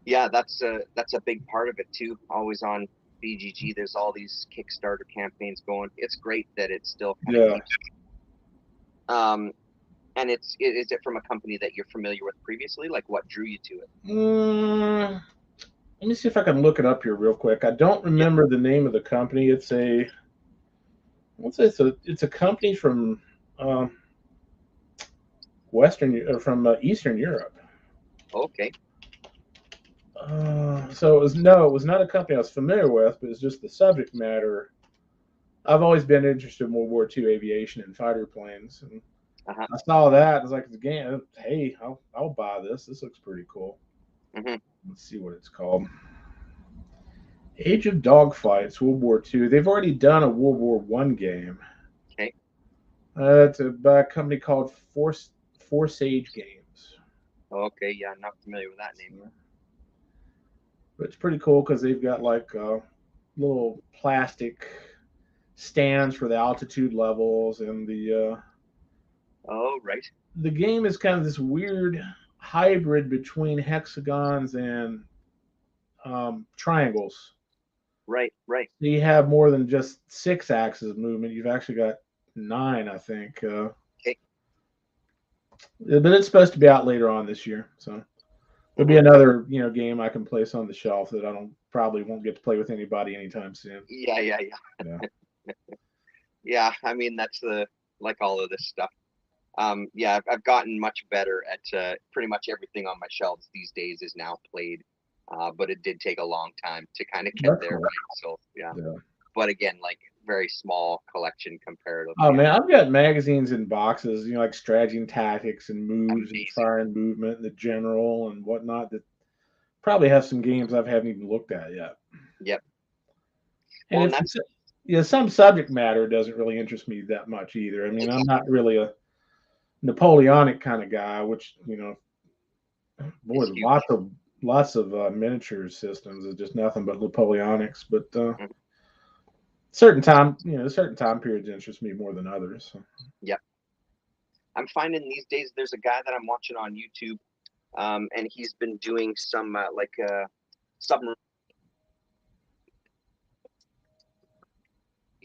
A: Yeah, that's a big part of it too. Always on BGG, there's all these Kickstarter campaigns going. It's great that it's still kind of keeps. And is it from a company that you're familiar with previously? Like, what drew you to it?
B: Let me see if I can look it up here real quick. I don't remember the name of the company. It's a company from Eastern Europe.
A: Okay.
B: So it was not a company I was familiar with, but it's just the subject matter. I've always been interested in World War II aviation and fighter planes, and
A: Uh-huh.
B: I saw that. I was like, "Again, hey, I'll buy this. This looks pretty cool."
A: Mm-hmm.
B: Let's see what it's called. Age of Dogfights, World War II. They've already done a World War One game.
A: Okay.
B: It's by a company called Force Age Games.
A: Okay. Yeah, I'm not familiar with that name.
B: So, but it's pretty cool because they've got like little plastic stands for the altitude levels, and
A: Oh, right.
B: the game is kind of this weird hybrid between hexagons and triangles.
A: Right. Right.
B: So you have more than just 6 axes of movement. You've actually got 9, I think.
A: Okay.
B: But it's supposed to be out later on this year, so there'll be
A: Mm-hmm.
B: another game I can place on the shelf that I probably won't get to play with anybody anytime soon.
A: Yeah. Yeah.
B: Yeah.
A: Yeah. I mean, that's like all of this stuff. Yeah, I've gotten much better at pretty much everything on my shelves these days is now played. But it did take a long time to kind of get
B: That's
A: there,
B: cool.
A: right? So yeah.
B: Yeah.
A: But again, like very small collection comparatively.
B: Oh man, I've got magazines in boxes, like strategy and tactics and moves and
A: Amazing.
B: fire and movement and the general and whatnot that probably have some games I haven't even looked at yet.
A: Yep.
B: And
A: Well, and
B: some subject matter doesn't really interest me that much either. I mean, I'm not really a Napoleonic kind of guy, which boy,
A: it's huge.
B: lots of miniature systems is just nothing but Napoleonics. But
A: Mhm.
B: certain time periods interest me more than others. So.
A: Yep. I'm finding these days there's a guy that I'm watching on YouTube, and he's been doing some submarine.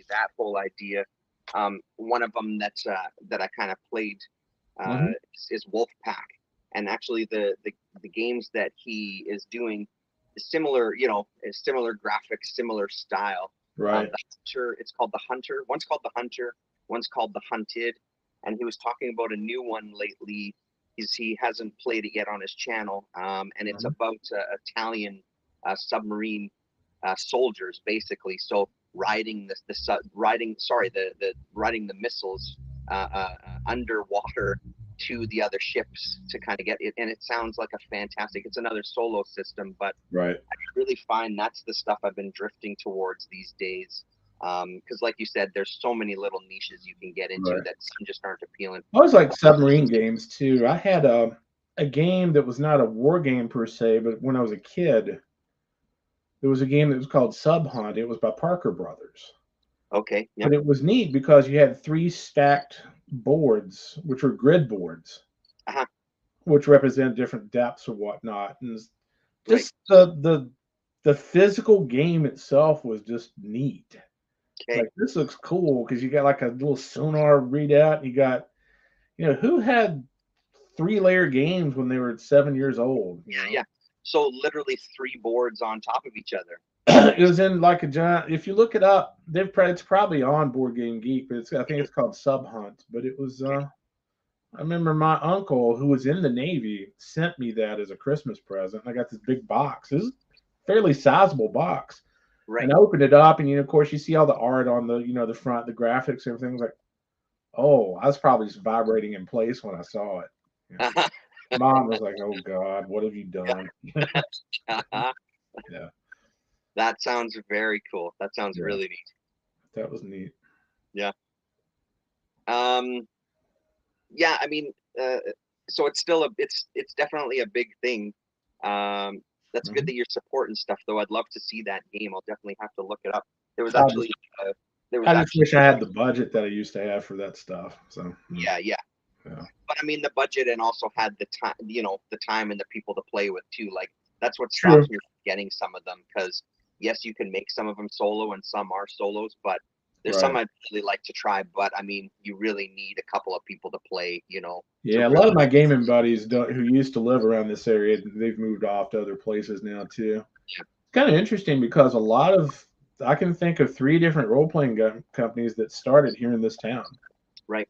A: That whole idea. One of them that I kind of played
B: Mm-hmm.
A: is Wolfpack, and actually the games that he is doing is similar, similar graphics, similar style.
B: Right.
A: The Hunter, it's called the Hunter. One's called the Hunter, one's called the Hunted, and he was talking about a new one lately. He hasn't played it yet on his channel, and it's
B: Mhm.
A: about Italian submarine soldiers, basically. So riding riding the missiles underwater to the other ships to kind of get it, and it sounds like a fantastic. It's another solo system, but
B: Right.
A: I really find that's the stuff I've been drifting towards these days. Because, like you said, there's so many little niches you can get into
B: Right.
A: that some just aren't appealing.
B: I always like submarine games too. I had a game that was not a war game per se, but when I was a kid, there was a game that was called Sub Hunt. It was by Parker Brothers.
A: Okay, yep,
B: But it was neat because you had 3 stacked boards, which were grid boards,
A: uh-huh,
B: which represent different depths or whatnot. And
A: right,
B: just the physical game itself was just neat.
A: okay,
B: Like this looks cool because you got like a little sonar readout. And you got, who had 3-layer games when they were 7 years old?
A: yeah. So literally 3 boards on top of each other.
B: It was in like a giant. If you look it up, it's probably on Board Game Geek, but I think it's called Sub Hunt. But it was.
A: Okay.
B: I remember my uncle, who was in the Navy, sent me that as a Christmas present. I got this big box. This is a fairly sizable box.
A: Right.
B: And I opened it up, and of course, you see all the art on the the front, the graphics, everything. I was like, oh, I was probably just vibrating in place when I saw it.
A: Uh-huh.
B: Mom was like, oh God, what have you done?
A: Uh-huh.
B: Yeah.
A: That sounds very cool. That sounds
B: Yeah.
A: really neat.
B: That was neat.
A: Yeah. Yeah, I mean, so it's still it's definitely a big thing. That's good
B: Mhm.
A: that you're supporting stuff, though. I'd love to see that game. I'll definitely have to look it up. There was
B: I just,
A: actually, there was
B: I just
A: actually,
B: wish I had the budget that I used to have for that stuff. So
A: yeah.
B: yeah.
A: But I mean, the budget and also had the time, the time and the people to play with too. Like that's what
B: True.
A: stops me from getting some of them because yes, you can make some of them solo and some are solos, but there's some
B: Right.
A: I'd really like to try. But I mean, you really need a couple of people to play, to
B: Yeah, a lot
A: really.
B: of my gaming buddies who used to live around this area, they've moved off to other places now too.
A: Yeah.
B: It's kind of interesting because I can think of 3 different role playing companies that started here in this town.
A: Right.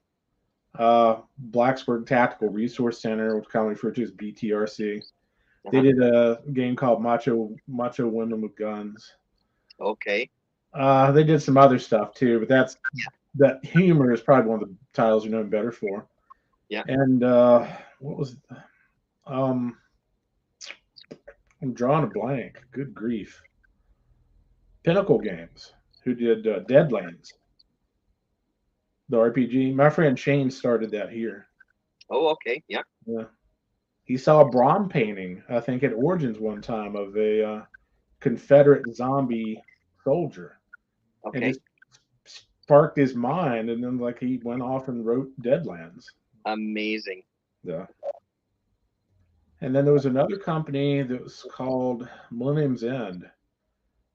B: Blacksburg Tactical Resource Center, which commonly referred to as BTRC. They
A: Uh-huh.
B: did a game called Macho Women with Guns.
A: Okay.
B: They did some other stuff too, but that humor is probably one of the titles you're known better for.
A: Yeah.
B: And what was I'm drawing a blank. Good grief. Pinnacle Games, who did Deadlands, the RPG. My friend Shane started that here.
A: Oh, okay. Yeah.
B: Yeah. He saw a Brahm painting, I think, at Origins one time of a Confederate zombie soldier, and
A: Okay.
B: just sparked his mind. And then, like, he went off and wrote Deadlands.
A: Amazing.
B: Yeah. And then there was another company that was called Millennium's End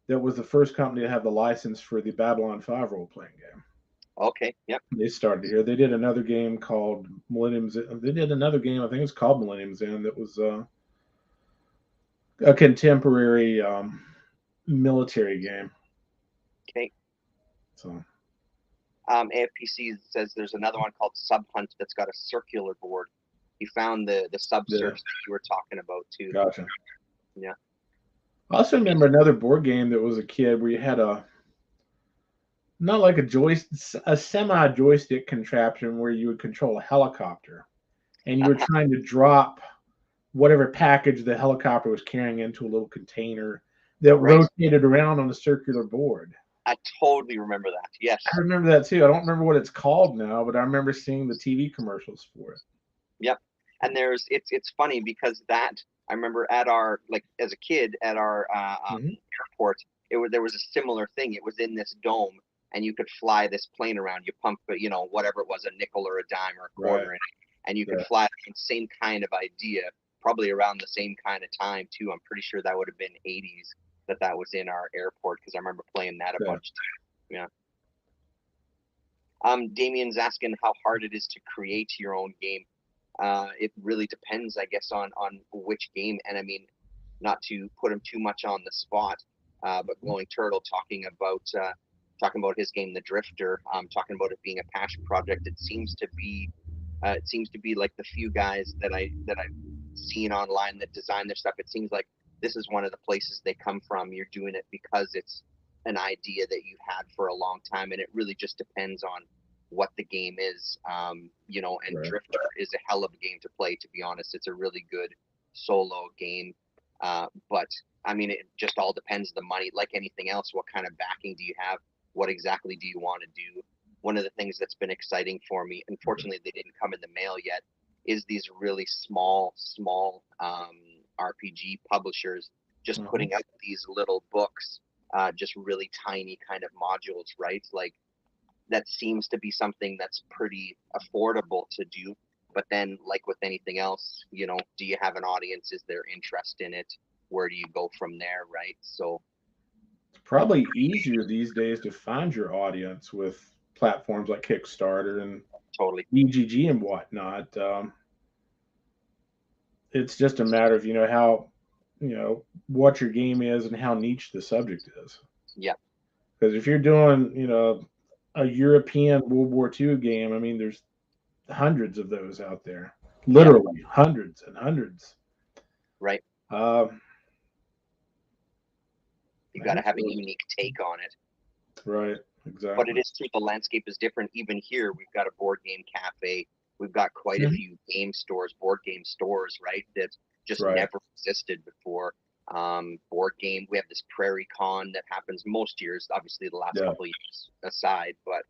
B: that was the first company to have the license for the Babylon 5 role playing game.
A: Okay. Yep.
B: They started here. They did another game called Millennium's End. They did another game, I think it was called Millennium's End, that was a contemporary military game.
A: Okay.
B: So
A: AFPC says there's another one called Sub Hunt that's got a circular board. He found the sub search that you were talking about too.
B: Gotcha.
A: Yeah.
B: I also remember another board game that was a kid where you had not like a semi joystick contraption where you would control a helicopter, and you were trying to drop whatever package the helicopter was carrying into a little container that rotated around on a circular board.
A: I totally remember that. Yes.
B: I remember that too. I don't remember what it's called now, but I remember seeing the TV commercials for it.
A: Yep. And it's funny because that I remember at our, like, as a kid at our airport, there was a similar thing. It was in this dome, and you could fly this plane around. You pump, whatever it was, a nickel or a dime or a quarter in it, and you could fly it. Same kind of idea, probably around the same kind of time too. I'm pretty sure that would have been 80s that was in our airport, because I remember playing that a bunch too. Yeah. Damien's asking how hard it is to create your own game. It really depends, I guess, on which game. And I mean, not to put him too much on the spot, but Glowing Turtle talking about his game, The Drifter, talking about it being a passion project. It seems to be like the few guys that I've seen online that design their stuff. It seems like this is one of the places they come from. You're doing it because it's an idea that you had for a long time, and it really just depends on what the game is. And Drifter is a hell of a game to play, to be honest. It's a really good solo game, but I mean, it just all depends on the money. Like anything else, what kind of backing do you have? What exactly do you want to do? One of the things that's been exciting for me, unfortunately they didn't come in the mail yet, is these really small RPG publishers just putting out these little books, just really tiny kind of modules, right? Like, that seems to be something that's pretty affordable to do. But then, like with anything else, do you have an audience? Is there interest in it? Where do you go from there, right? So
B: it's probably easier these days to find your audience with platforms like Kickstarter and
A: totally
B: EGG and whatnot. It's just a matter of how what your game is and how niche the subject is.
A: Yeah.
B: Because if you're doing a European World War II game, I mean, there's hundreds of those out there, literally hundreds and hundreds.
A: Right. You got to have a unique take on it.
B: Right. Exactly.
A: But it is true. The landscape is different. Even here, we've got a board game cafe. We've got quite a few board game stores, right? That just never existed before. Board game. We have this Prairie Con that happens most years, obviously the last couple of years aside, but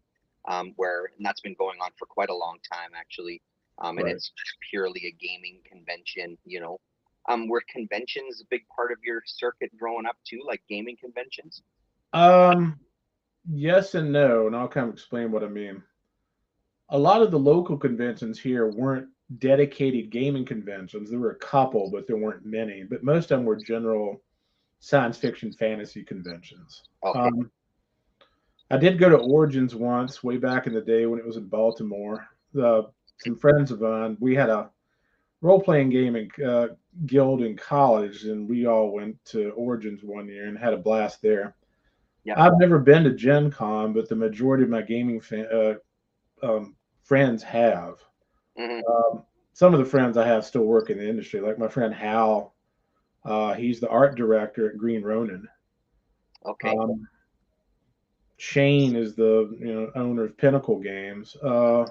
A: and that's been going on for quite a long time, actually. And it's just purely a gaming convention, Were conventions a big part of your circuit growing up too, like gaming conventions?
B: Yes and no, and I'll kind of explain what I mean. A lot of the local conventions here weren't dedicated gaming conventions. There were a couple, but there weren't many. But most of them were general science fiction fantasy conventions.
A: Okay.
B: I did go to Origins once, way back in the day when it was in Baltimore. Some friends of mine, we had a role-playing gaming guild in college, and we all went to Origins one year and had a blast there. Yep. I've never been to Gen Con, but the majority of my gaming friends friends have.
C: Mm-hmm.
B: Some of the friends I have still work in the industry, like my friend Hal. He's the art director at Green Ronin.
C: Okay.
B: Shane is the owner of Pinnacle Games.
C: Yeah.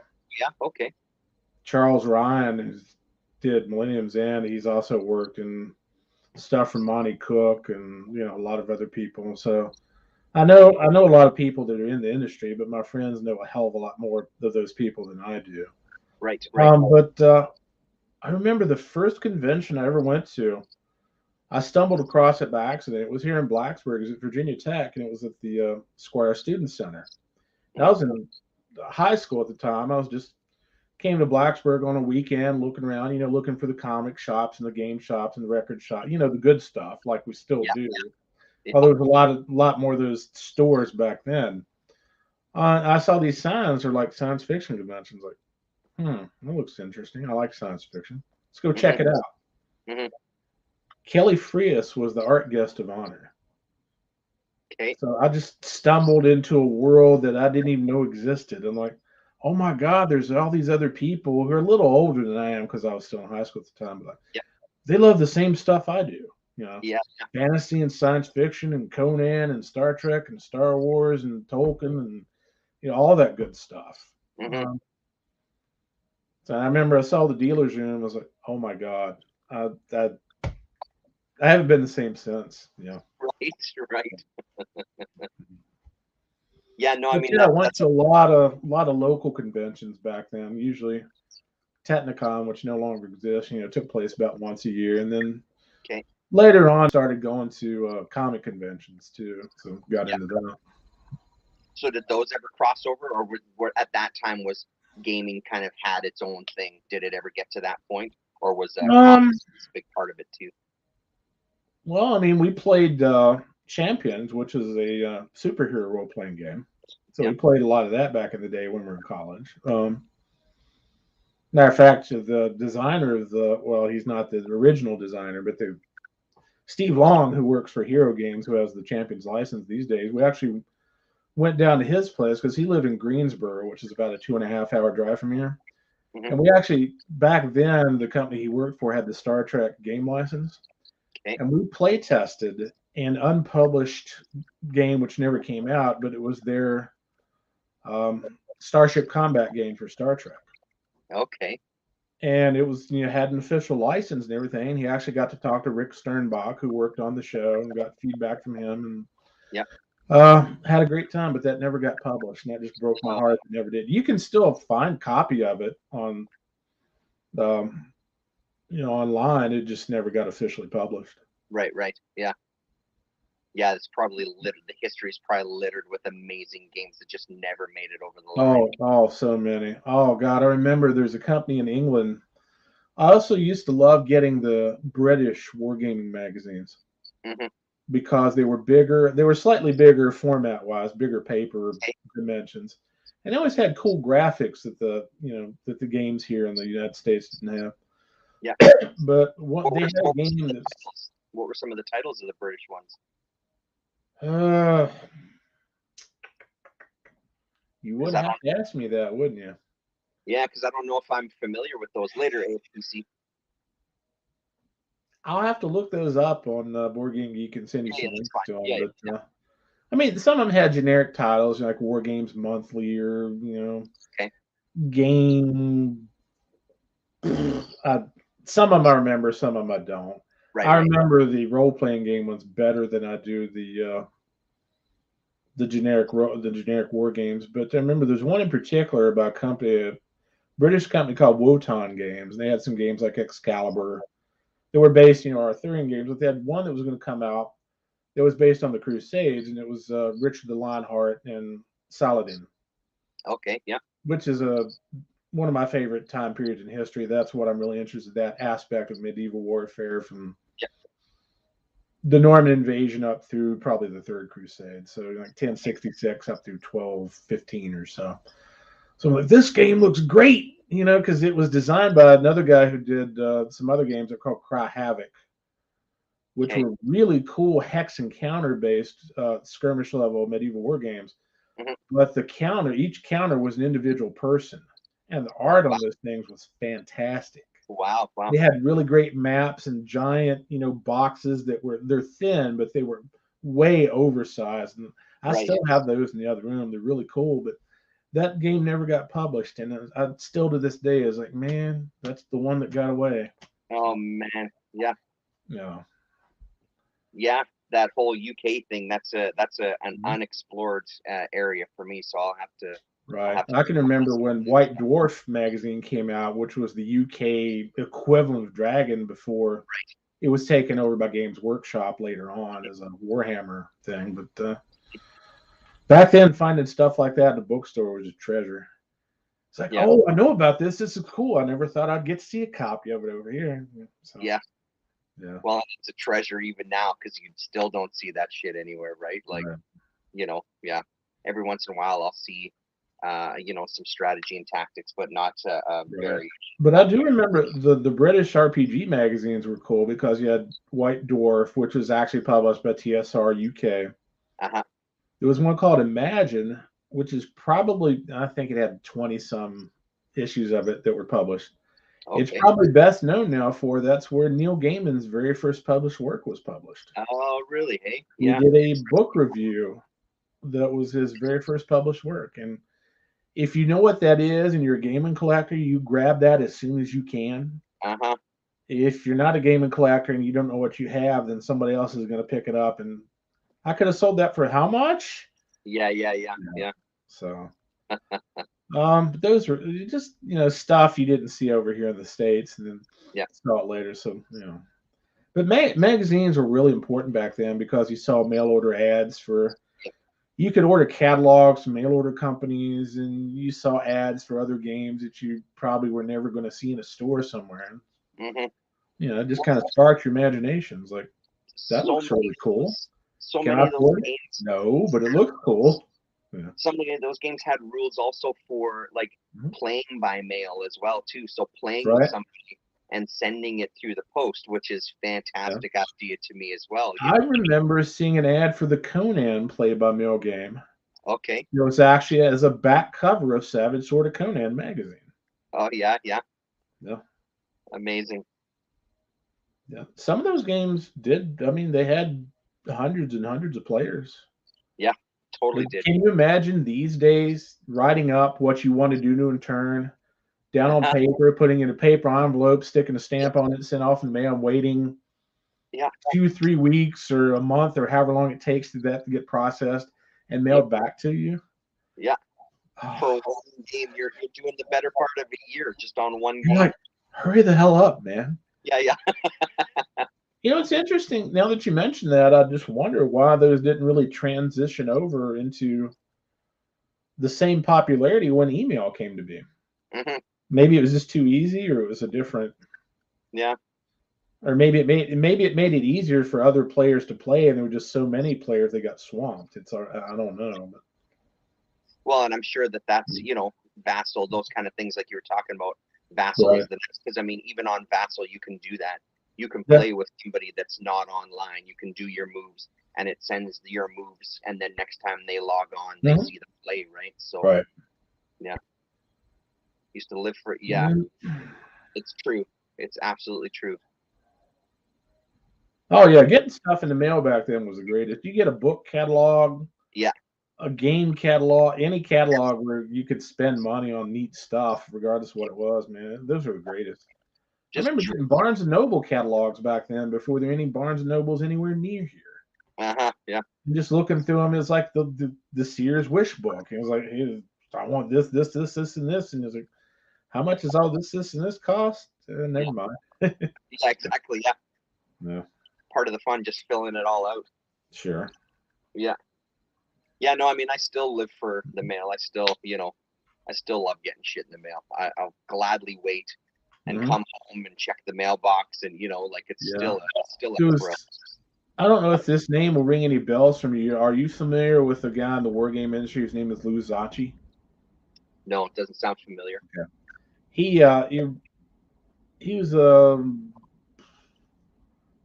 C: Okay.
B: Charles Ryan did Millennium's End. He's also worked in stuff from Monty Cook and a lot of other people. So I know a lot of people that are in the industry, but my friends know a hell of a lot more of those people than I do.
C: Right. Right.
B: But I remember the first convention I ever went to. I stumbled across it by accident. It was here in Blacksburg. It was at Virginia Tech, and it was at the Squire Student Center. And I was in high school at the time. I was just came to Blacksburg on a weekend, looking around, looking for the comic shops and the game shops and the record shop, the good stuff like we still
C: Yeah.
B: do.
C: Yeah.
B: Although there was a lot more of those stores back then. I saw these signs are like science fiction conventions. Like, that looks interesting. I like science fiction. Let's go check it out.
C: Mm-hmm.
B: Kelly Frias was the art guest of honor.
C: Okay.
B: So I just stumbled into a world that I didn't even know existed. I'm like, oh my God, there's all these other people who are a little older than I am because I was still in high school at the time. But like,
C: Yeah.
B: they love the same stuff I do.
C: Yeah.
B: Fantasy and science fiction and Conan and Star Trek and Star Wars and Tolkien and all that good stuff.
C: Mm-hmm.
B: So I remember I saw the dealer's room. I was like, oh my God, I haven't been the same since.
C: Right. Right. Yeah. No. I
B: But
C: mean
B: yeah, I went
C: that's
B: to a lot of local conventions back then. Usually Technicon, which no longer exists, took place about once a year, and then
C: okay.
B: later on started going to comic conventions too. So got
C: Yeah.
B: into that.
C: So did those ever cross over, or were at that time was gaming kind of had its own thing? Did it ever get to that point, or was comics a big part of it too?
B: Well, I mean, we played Champions, which is a superhero role playing game. So we played a lot of that back in the day when we were in college. Matter of fact, the designer of he's not the original designer, but Steve Long, who works for Hero Games, who has the Champions license these days, we actually went down to his place because he lived in Greensboro, which is about a 2.5-hour drive from here.
C: Mm-hmm.
B: And we actually, back then, the company he worked for had the Star Trek game license.
C: Okay.
B: And we play tested an unpublished game, which never came out, but it was their Starship Combat game for Star Trek.
C: Okay.
B: And it was, had an official license and everything. He actually got to talk to Rick Sternbach, who worked on the show, and got feedback from him. And had a great time, but that never got published, and that just broke my heart. It never did. You can still find a copy of it on, online. It just never got officially published.
C: Right. Right. Yeah. Yeah, it's probably littered. The history is probably littered with amazing games that just never made it over the line.
B: Oh, so many. Oh God, I remember there's a company in England. I also used to love getting the British wargaming magazines because they were bigger. They were slightly bigger format wise, bigger paper dimensions, and they always had cool graphics that the games here in the United States didn't have.
C: Yeah,
B: but they had a game that's.
C: What were some of the titles of the British ones?
B: You would have to ask me that, wouldn't you?
C: Yeah, because I don't know if I'm familiar with those later AFPC.
B: I'll have to look those up on Board Game Geek and send you some links to them.
C: Yeah,
B: but I mean, some of them had generic titles like War Games Monthly or Game. Some of them I remember, some of them I don't.
C: Right,
B: I remember the role playing game ones better than I do the generic war games. But I remember there's one in particular about a British company called Wotan Games. And they had some games like Excalibur. They were based, Arthurian games, but they had one that was going to come out that was based on the Crusades, and it was Richard the Lionheart and Saladin.
C: Okay, yeah.
B: Which is one of my favorite time periods in history. That's what I'm really interested in, that aspect of medieval warfare from the Norman invasion up through probably the Third Crusade. So like 1066 up through 1215 or so. So I'm like, this game looks great, because it was designed by another guy who did some other games that are called Cry Havoc, which were really cool hex and counter based skirmish level medieval war games. But each counter was an individual person, and the art on those things was fantastic.
C: Wow.
B: They had really great maps and giant, boxes they're thin, but they were way oversized. And I
C: Right.
B: still have those in the other room. They're really cool, but that game never got published, and I still to this day is like, man, that's the one that got away.
C: Oh man, yeah.
B: Yeah.
C: Yeah, that whole UK thing, that's an unexplored area for me, so I'll have to.
B: Right. I can remember when White Dwarf magazine came out, which was the UK equivalent of Dragon before it was taken over by Games Workshop later on as a Warhammer thing. But back then, finding stuff like that in a bookstore was a treasure. It's like, oh, I know about this. This is cool. I never thought I'd get to see a copy of it over here. So,
C: yeah. Well, it's a treasure even now because you still don't see that shit anywhere, right? Like, yeah. Every once in a while, I'll see, some strategy and tactics, but not very.
B: But I do remember the British RPG magazines were cool because you had White Dwarf, which was actually published by TSR UK. There was one called Imagine, which is probably, I think it had 20-some issues of it that were published. Okay. It's probably best known now for that's where Neil Gaiman's very first published work was published.
C: Oh, really? Hey,
B: he did a book review that was his very first published work. And if you know what that is and you're a gaming collector, you grab that as soon as you can. If you're not a gaming collector and you don't know what you have, then somebody else is going to pick it up. And I could have sold that for how much?
C: Yeah.
B: So, but those were just stuff you didn't see over here in the States, and then saw it later. So but magazines were really important back then because you saw mail order ads for. You could order catalogs from mail order companies, and you saw ads for other games that you probably were never going to see in a store somewhere. It just kind of sparked your imaginations. Like, that looks really cool.
C: So many of those games.
B: No, but it looks cool. Yeah.
C: So many of those games had rules also for like playing by mail as well too. So playing with somebody and sending it through the post, which is fantastic idea to me as well.
B: I remember seeing an ad for the Conan play-by-mail game.
C: Okay.
B: It was actually as a back cover of Savage Sword of Conan magazine.
C: Oh, yeah. Amazing.
B: Yeah. Some of those games they had hundreds and hundreds of players.
C: Yeah, totally did.
B: Can you imagine these days writing up what you want to do in turn? Down on paper, putting in a paper envelope, sticking a stamp on it, sent off in the mail, and waiting 2-3 weeks or a month or however long it takes for that to get processed and mailed back to you.
C: Yeah. For one game, you're doing the better part of a year just on one
B: game. Like, hurry the hell up, man.
C: Yeah.
B: It's interesting. Now that you mentioned that, I just wonder why those didn't really transition over into the same popularity when email came to be. Maybe it was just too easy, or it was a different.
C: Yeah.
B: Or maybe it made it easier for other players to play, and there were just so many players they got swamped. I don't know. But.
C: Well, and I'm sure that's Vassal, those kind of things like you were talking about. Vassal is the next, because even on Vassal you can do that. You can play with somebody that's not online. You can do your moves, and it sends your moves, and then next time they log on, they see the play, right? So yeah. Used to live for It's true. It's absolutely true.
B: Oh yeah, getting stuff in the mail back then was the greatest. You get a book catalog, a game catalog, any catalog where you could spend money on neat stuff, regardless of what it was, man. Those are the greatest. I remember getting Barnes and Noble catalogs back then before there were any Barnes and Nobles anywhere near here.
C: Yeah.
B: And just looking through them, it's like the Sears Wish book. It was like, hey, I want this, and this, and it's like, how much is all this, and this cost? Never mind.
C: Yeah, exactly. Yeah.
B: Yeah.
C: Part of the fun, just filling it all out.
B: Sure.
C: Yeah. Yeah. No, I still live for the mail. I still love getting shit in the mail. I'll gladly wait and come home and check the mailbox, and it's still a thrill.
B: I don't know if this name will ring any bells from you. Are you familiar with a guy in the wargame industry whose name is Lou Zacci?
C: No, it doesn't sound familiar.
B: Okay. He was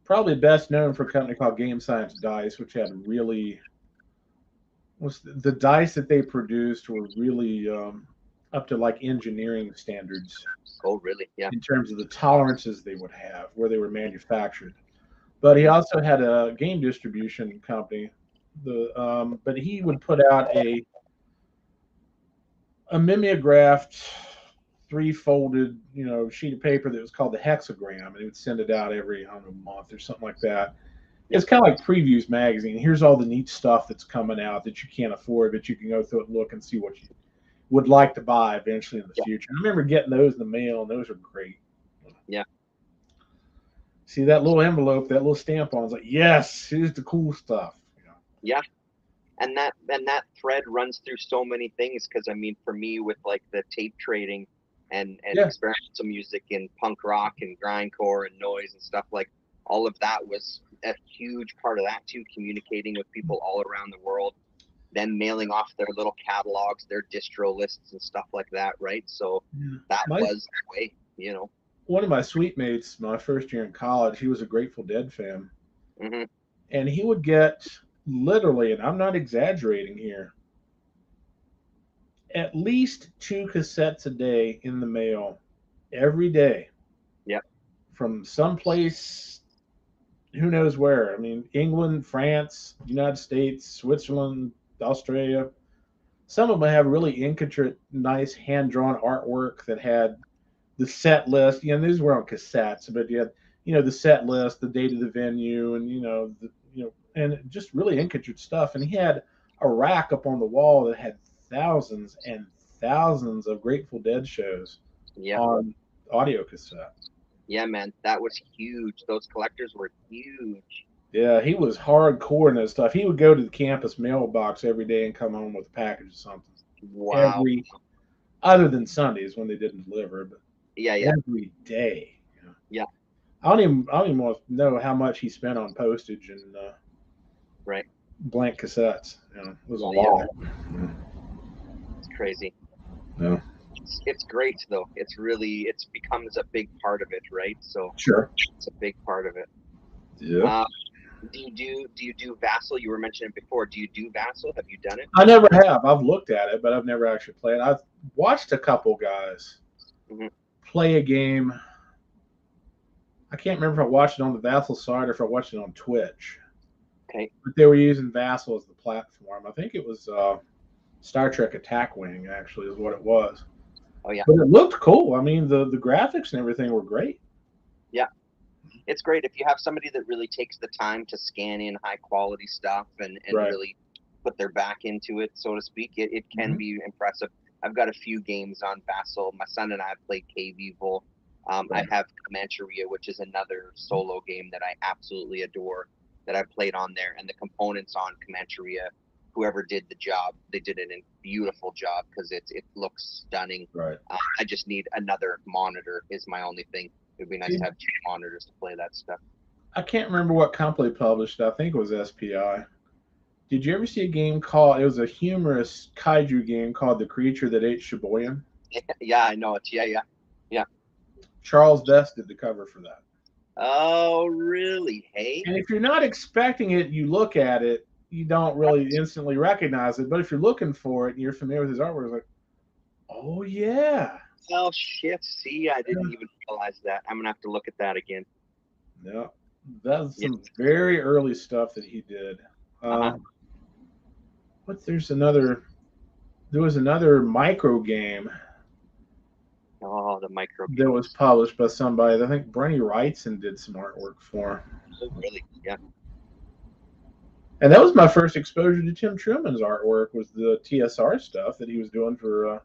B: probably best known for a company called Game Science Dice, which had the dice that they produced were really up to like engineering standards
C: Oh, really? Yeah.
B: in terms of the tolerances they would have where they were manufactured. But he also had a game distribution company. But he would put out a mimeographed three-folded, sheet of paper that was called the hexagram, and he would send it out every, I don't know, month or something like that. It's kind of like Previews magazine. Here's all the neat stuff that's coming out that you can't afford, but you can go through it and look and see what you would like to buy eventually in the future. I remember getting those in the mail, and those are great.
C: Yeah.
B: See that little envelope, that little stamp on it's like, yes, here's the cool stuff.
C: Yeah. And that thread runs through so many things, because I mean, for me, with like the tape trading and experimental music and punk rock and grindcore and noise and stuff, like all of that was a huge part of that too, communicating with people all around the world, then mailing off their little catalogs, their distro lists and stuff like that, right? So that was the way,
B: One of my suite mates, my first year in college, he was a Grateful Dead fan.
C: Mm-hmm.
B: And he would get, literally, and I'm not exaggerating here, at least 2 cassettes a day in the mail every day.
C: Yep.
B: From someplace, who knows where. I mean, England, France, United States, Switzerland, Australia. Some of them have really intricate, nice hand-drawn artwork that had the set list. These were on cassettes, but you had, the set list, the date of the venue, and and just really intricate stuff. And he had a rack up on the wall that had thousands and thousands of Grateful Dead shows on audio cassette.
C: Yeah, man, that was huge. Those collectors were huge.
B: Yeah, he was hardcore in that stuff. He would go to the campus mailbox every day and come home with a package of something.
C: Wow.
B: Other than Sundays when they didn't deliver, but every day.
C: Yeah.
B: I don't even know how much he spent on postage and blank cassettes. It was a lot.
C: It's crazy.
B: Yeah.
C: It's great though. It becomes a big part of it, right? So
B: sure,
C: it's a big part of it.
B: Yeah.
C: Do you do Vassal? You were mentioning before. Do you do Vassal? Have you done it?
B: I never have. I've looked at it, but I've never actually played. I've watched a couple guys play a game. I can't remember if I watched it on the Vassal side or if I watched it on Twitch.
C: Okay.
B: But they were using Vassal as the platform. I think it was Star Trek Attack Wing, actually, is what it was.
C: Oh, yeah.
B: But it looked cool. I mean, the graphics and everything were great.
C: Yeah. It's great if you have somebody that really takes the time to scan in high quality stuff and really put their back into it, so to speak. It can be impressive. I've got a few games on Vassal. My son and I have played Cave Evil. I have Comancheria, which is another solo game that I absolutely adore, that I played on there. And the components on Comancheria, whoever did the job, they did a beautiful job, because it looks stunning.
B: Right.
C: I just need another monitor is my only thing. It'd be nice to have 2 monitors to play that stuff.
B: I can't remember what company published it. I think it was SPI. Did you ever see a game called, it was a humorous kaiju game called The Creature That Ate Sheboygan?
C: Yeah, I know it. Yeah.
B: Charles Vest did the cover for that.
C: Oh, really? Hey?
B: And if you're not expecting it, you look at it, you don't really instantly recognize it. But if you're looking for it and you're familiar with his artwork, it's like, oh, yeah.
C: Oh, shit. See, I didn't even realize that. I'm going to have to look at that again.
B: Yeah. That's some very early stuff that he did. There was another micro game.
C: Oh, the micro game.
B: That was published by somebody. I think Bernie Wrightson did some artwork for.
C: Oh, really? Yeah.
B: And that was my first exposure to Tim Truman's artwork, was the TSR stuff that he was doing for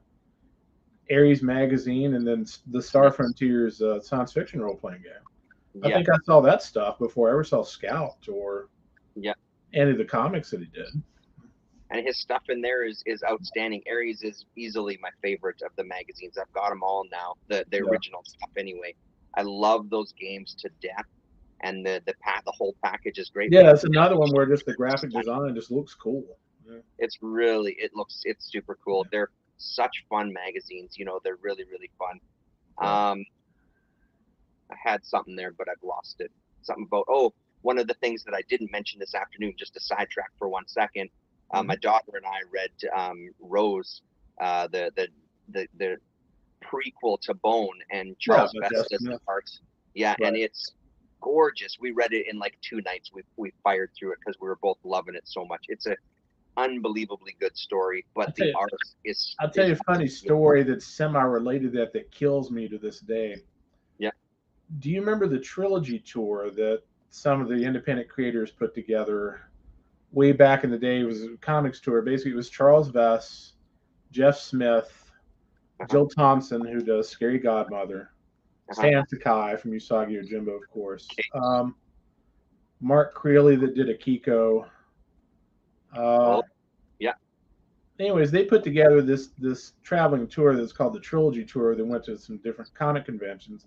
B: Ares magazine, and then the Star Frontiers science fiction role-playing game. I think I saw that stuff before I ever saw Scout or any of the comics that he did.
C: And his stuff in there is outstanding. Ares is easily my favorite of the magazines. I've got them all now, the original stuff anyway. I love those games to death, and the whole package is great.
B: Yeah, that's another one where just the graphic design just looks cool. Yeah.
C: It's super cool. They're such fun magazines. They're really, really fun. I had something there, but I've lost it. Something about, one of the things that I didn't mention this afternoon, just to sidetrack for 1 second. My daughter and I read Rose, the the prequel to Bone, and Charles Best does the art. Yeah, and it's gorgeous. We read it in like 2 nights. We fired through it because we were both loving it so much. It's a unbelievably good story, but the art is.
B: I'll tell you a funny story that's semi-related that kills me to this day.
C: Yeah.
B: Do you remember the Trilogy Tour that some of the independent creators put together way back in the day? It was a comics tour. Basically, it was Charles Vess, Jeff Smith, Jill Thompson, who does Scary Godmother, Stan Sakai from Usagi Yojimbo, of course, Mark Creeley that did Akiko. Anyways, they put together this traveling tour that's called the Trilogy Tour. They went to some different comic conventions.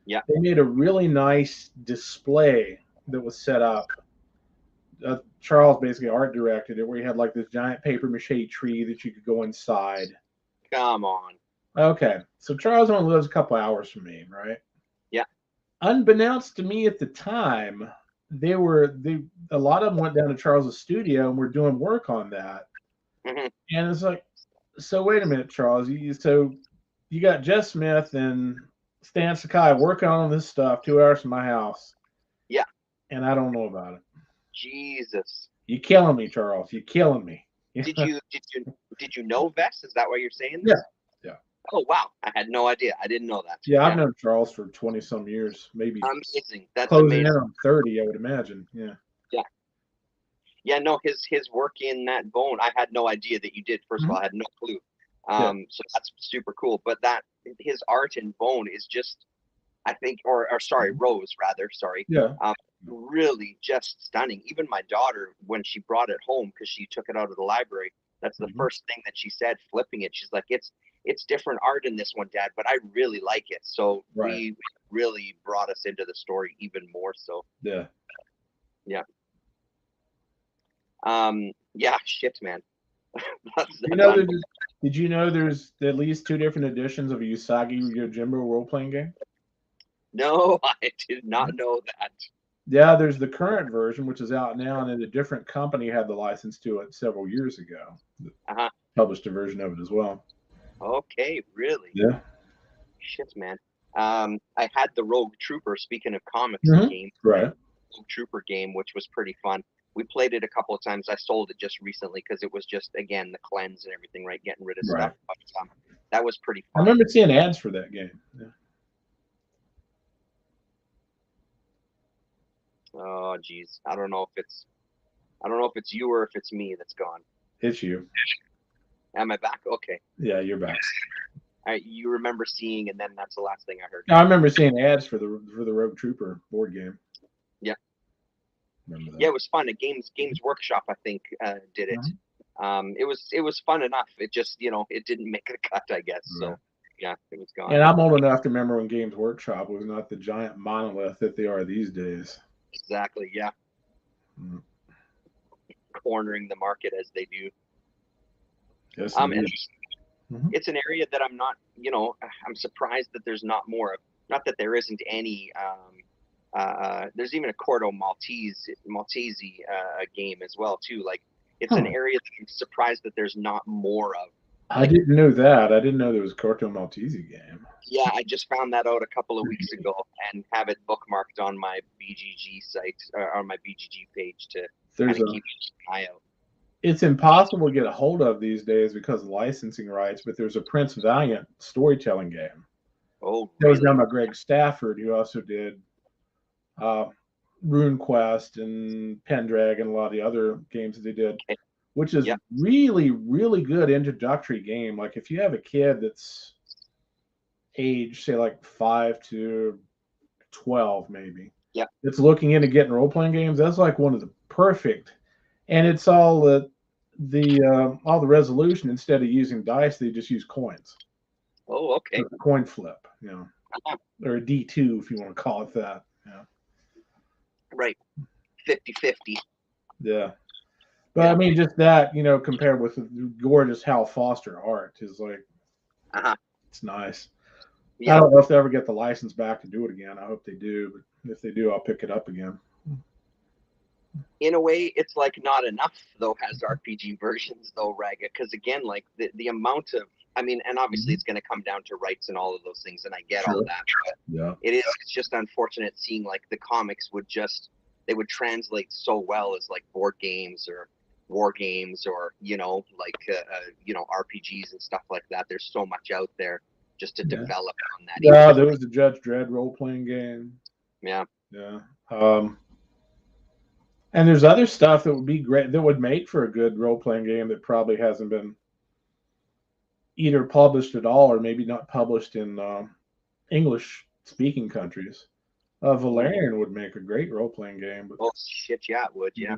C: Yeah.
B: They made a really nice display that was set up. Charles basically art directed it, where you had like this giant paper mache tree that you could go inside.
C: Come on.
B: Okay, so Charles only lives a couple hours from me, right?
C: Yeah.
B: Unbeknownst to me at the time, a lot of them went down to Charles's studio and were doing work on that.
C: Mm-hmm.
B: And it's like, so wait a minute, Charles. So you got Jeff Smith and Stan Sakai working on this stuff 2 hours from my house.
C: Yeah.
B: And I don't know about it.
C: Jesus.
B: You're killing me, Charles. You're killing me.
C: Did you know Vess? Is that why you're saying this?
B: Yeah.
C: Oh wow, I had no idea. I didn't know that.
B: Yeah, I've known Charles for 20 some years, maybe.
C: Amazing. That's
B: closing
C: amazing.
B: in on 30, I would imagine. Yeah.
C: Yeah, no, his work in that Bone, I had no idea that you did. First of all, I had no clue. So that's super cool. But that his art in Bone is just, I think, or sorry, Rose rather, sorry.
B: Yeah.
C: Really just stunning. Even my daughter, when she brought it home, because she took it out of the library, that's the first thing that she said, flipping it. She's like, it's different art in this one, Dad, but I really like it. So we really brought us into the story even more so.
B: Yeah.
C: Yeah. Shit, man.
B: Did you know there's at least 2 different editions of a Usagi Yojimbo role-playing game?
C: No, I did not know that.
B: Yeah, there's the current version, which is out now, and then a different company had the license to it several years ago. Published a version of it as well.
C: Okay, really?
B: Yeah.
C: Shit, man. I had the Rogue Trooper, speaking of comics game.
B: Right.
C: Rogue Trooper game, which was pretty fun. We played it a couple of times. I sold it just recently because it was just, again, the cleanse and everything, right? Getting rid of stuff. But that was pretty fun.
B: I remember seeing ads for that game. Yeah.
C: Oh, geez. I don't know if it's you or if it's me that's gone.
B: It's you.
C: Am I back? Okay.
B: Yeah, you're back.
C: You remember seeing, and then that's the last thing I heard.
B: I remember seeing ads for the Rogue Trooper board game.
C: Yeah. Yeah, it was fun. Games Workshop, I think, did it. It was fun enough. It just, it didn't make the cut, I guess. Right. So yeah, it was gone.
B: And I'm old enough to remember when Games Workshop was not the giant monolith that they are these days.
C: Exactly. Yeah. Cornering the market as they do.
B: Yes.
C: It's an area that I'm not. I'm surprised that there's not more of. Not that there isn't any. There's even a Corto Maltese game as well too. Like it's an area that I'm surprised that there's not more of.
B: I didn't know that. I didn't know there was a Corto Maltese game.
C: Yeah, I just found that out a couple of weeks ago and have it bookmarked on my BGG site or on my BGG page to kind of keep an eye out.
B: It's impossible to get a hold of these days because of licensing rights, but there's a Prince Valiant storytelling game.
C: Oh,
B: that was done by Greg Stafford, who also did RuneQuest and Pendragon, a lot of the other games that they did, which is really, really good introductory game. Like if you have a kid that's age, say like 5 to 12, maybe, it's looking into getting role-playing games, that's like one of the perfect. And it's all the resolution. Instead of using dice, they just use coins.
C: Oh, okay.
B: So coin flip, or a D2 if you want to call it that. Yeah.
C: Right. 50-50.
B: Yeah. But I mean, just that, compared with the gorgeous Hal Foster art is like, it's nice. Yeah. I don't know if they ever get the license back to do it again. I hope they do. But if they do, I'll pick it up again.
C: In a way, it's like not enough though as RPG versions though, Raga, because again, like the amount of I mean, and obviously it's going to come down to rights and all of those things, and I get all that. But it's just unfortunate seeing like the comics they would translate so well as like board games or war games or like RPGs and stuff like that. There's so much out there just to develop on that.
B: Yeah, there was a Judge Dredd role-playing game.
C: Yeah.
B: And there's other stuff that would be great, that would make for a good role-playing game that probably hasn't been either published at all or maybe not published in English-speaking countries. Valerian would make a great role-playing game. But...
C: Oh shit, yeah, it would, yeah.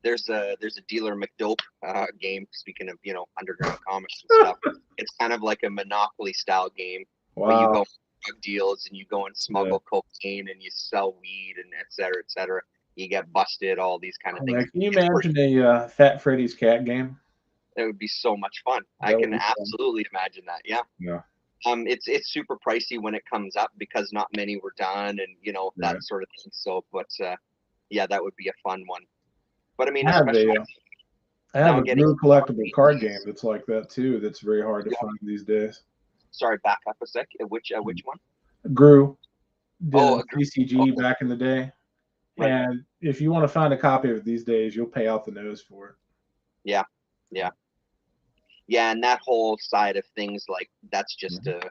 C: There's a Dealer McDope game. Speaking of underground comics and stuff, it's kind of like a Monopoly style game.
B: Wow.
C: Where you go drug deals and you go and smuggle cocaine and you sell weed and et cetera, et cetera. You get busted, all these kind of things.
B: Can you imagine a Fat Freddy's cat game?
C: It would be so much fun. I can absolutely imagine that. Yeah.
B: Yeah.
C: It's super pricey when it comes up because not many were done and that sort of thing. So, but yeah, that would be a fun one. But I mean,
B: I have a Gru collectible card game that's like that too. That's very hard to find these days.
C: Sorry, back up a sec. Which one?
B: Gru. CCG back in the day. Right. And if you want to find a copy of it these days, you'll pay out the nose for it.
C: Yeah. And that whole side of things, like that's just the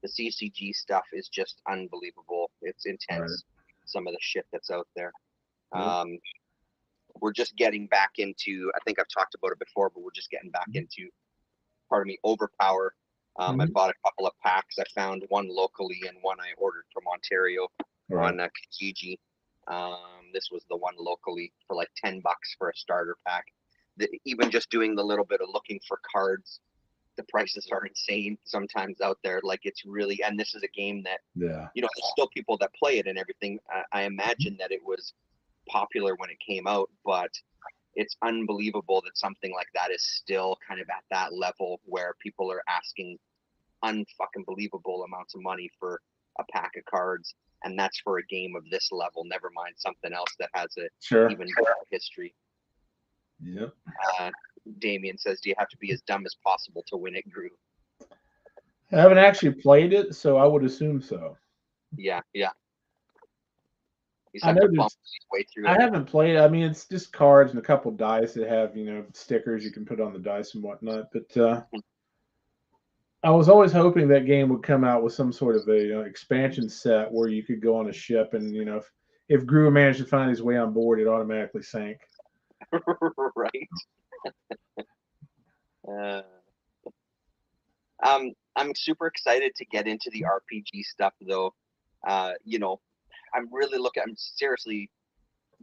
C: CCG stuff is just unbelievable. It's intense. Right. Some of the shit that's out there. We're just getting back into, I think I've talked about it before, but we're just getting back into, Overpower. I bought a couple of packs. I found one locally and one I ordered from Ontario on Kijiji. This was the one locally for like $10 for a starter pack. Even just doing the little bit of looking for cards, the prices are insane sometimes out there. Like it's really, and this is a game that, there's still people that play it and everything. I imagine that it was popular when it came out, but it's unbelievable that something like that is still kind of at that level where people are asking unfucking believable amounts of money for a pack of cards, and that's for a game of this level, never mind something else that has a even better history.
B: Yep.
C: Damien says, do you have to be as dumb as possible to win it, Gru?
B: I haven't actually played it, so I would assume so.
C: Yeah.
B: I haven't played. I mean, it's just cards and a couple dice that have, stickers you can put on the dice and whatnot. But I was always hoping that game would come out with some sort of a expansion set where you could go on a ship and, if Gru managed to find his way on board, it automatically sank.
C: Right. I'm super excited to get into the RPG stuff, though. I'm seriously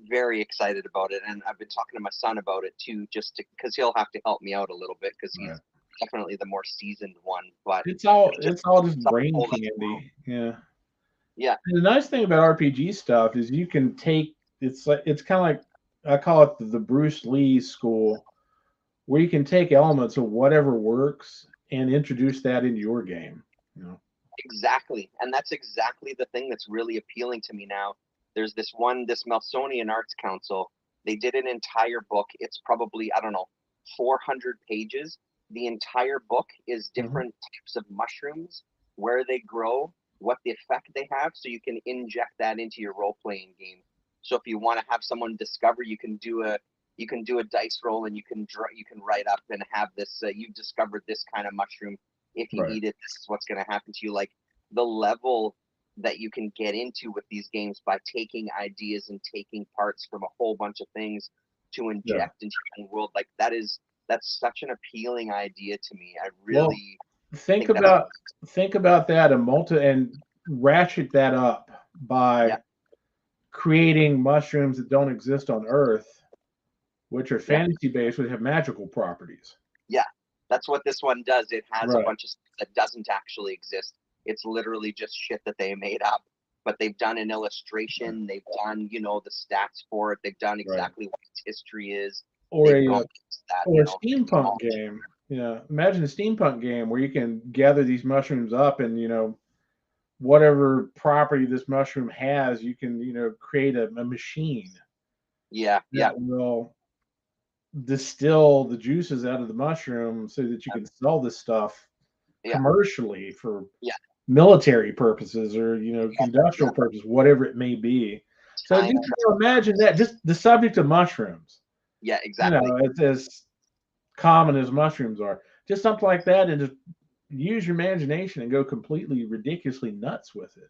C: very excited about it, and I've been talking to my son about it too, just because he'll have to help me out a little bit because he's definitely the more seasoned one. But
B: it's all just brain candy. Yeah. And the nice thing about RPG stuff is you can take it's kind of like, I call it the Bruce Lee school, where you can take elements of whatever works and introduce that into your game.
C: Exactly. And that's exactly the thing that's really appealing to me now. There's this Smithsonian Arts Council. They did an entire book. It's probably, 400 pages. The entire book is different types of mushrooms, where they grow, what the effect they have, so you can inject that into your role-playing game. So if you want to have someone discover, you can do a dice roll and you can write up and have this, you've discovered this kind of mushroom. If you eat it, this is what's going to happen to you. Like the level that you can get into with these games by taking ideas and taking parts from a whole bunch of things to inject into the world. Like that's such an appealing idea to me. I really
B: think about that and ratchet that up by creating mushrooms that don't exist on Earth, which are fantasy based, which have magical properties.
C: Yeah. That's what this one does. It has a bunch of stuff that doesn't actually exist. It's literally just shit that they made up. But they've done an illustration. They've done, the stats for it. They've done exactly what its history is.
B: Or a steampunk game. Imagine a steampunk game where you can gather these mushrooms up and, whatever property this mushroom has, you can, create a machine.
C: Yeah.
B: That will distill the juices out of the mushroom so that you can sell this stuff commercially for military purposes or industrial purposes, whatever it may be. So just imagine that, just the subject of mushrooms.
C: Yeah, exactly.
B: It's as common as mushrooms are. Just something like that, and just use your imagination and go completely ridiculously nuts with it.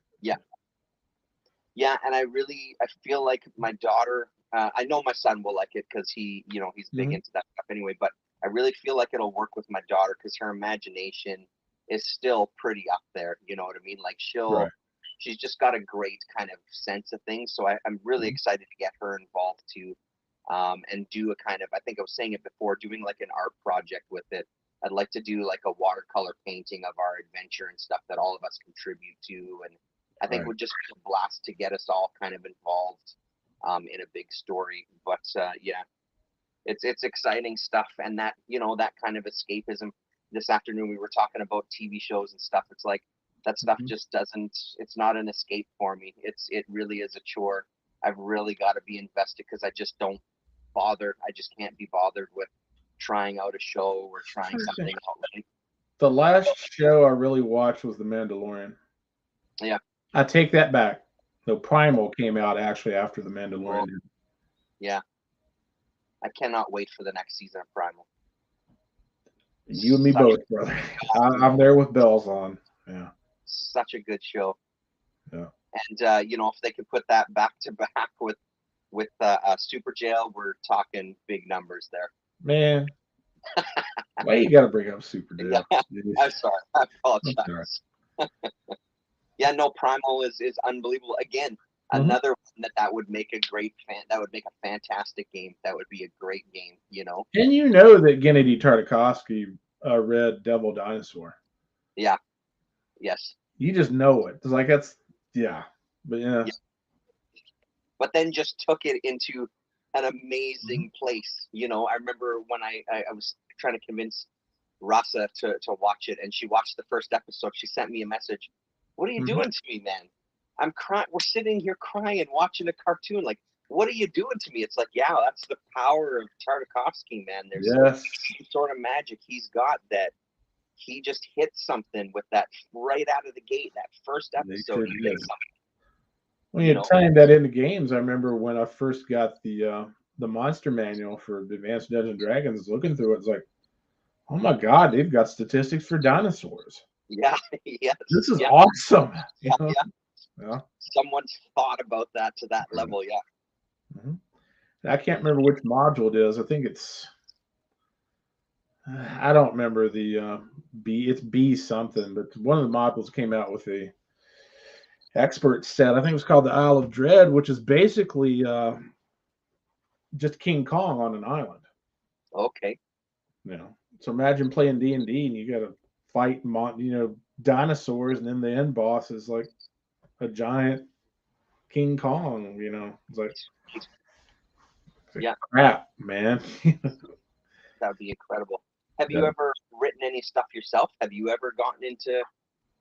C: Yeah, and I feel like my daughter, I know my son will like it because he's big into that stuff anyway, but I really feel like it'll work with my daughter because her imagination is still pretty up there. You know what I mean? Like she's just got a great kind of sense of things. So I'm really excited to get her involved too, and do a kind of, I think I was saying it before, doing like an art project with it. I'd like to do like a watercolor painting of our adventure and stuff that all of us contribute to, and I think it would just be a blast to get us all kind of involved in a big story. But it's exciting stuff, and that that kind of escapism. This afternoon we were talking about TV shows and stuff. It's like that stuff just doesn't. It's not an escape for me. It really is a chore. I've really got to be invested because I just don't bother. I just can't be bothered with trying out a show or trying something out. Right?
B: The last show I really watched was The Mandalorian.
C: Yeah.
B: I take that back. No, Primal came out actually after The Mandalorian.
C: Yeah. I cannot wait for the next season of Primal.
B: You and me both, brother. I'm there with bells on. Yeah.
C: Such a good show.
B: Yeah.
C: And if they could put that back to back with Super Jail, we're talking big numbers there.
B: Man. Why you gotta bring up Super Jail?
C: I'm sorry. I apologize. Yeah, no, Primal is unbelievable. Again, another one that would make a fantastic game. That would be a great game,
B: And that Gennady Tartakovsky read Devil Dinosaur.
C: Yeah. Yes.
B: You just know it. It's like but yeah.
C: But then just took it into an amazing place. I remember when I was trying to convince Rasa to watch it, and she watched the first episode. She sent me a message. What are you doing to me, man? I'm crying. We're sitting here crying, watching a cartoon. Like, what are you doing to me? It's like, yeah, that's the power of Tartakovsky, man. There's some sort of magic he's got that he just hits something with that right out of the gate. That first episode, he hits something.
B: When you timed that into games, I remember when I first got the monster manual for Advanced Dungeons & Dragons, looking through it, it's like, oh my God, they've got statistics for dinosaurs.
C: Yeah, yes.
B: This is awesome.
C: Yeah. Someone's thought about that to that level, yeah.
B: I can't remember which module it is. I think it's, I don't remember the it's B something, but one of the modules came out with a expert set. I think it was called the Isle of Dread, which is basically just King Kong on an island.
C: Okay.
B: So imagine playing D&D and you got to fight dinosaurs, and then the end boss is like a giant King Kong. It's like crap, man.
C: That would be incredible. Have you ever written any stuff yourself? Have you ever gotten into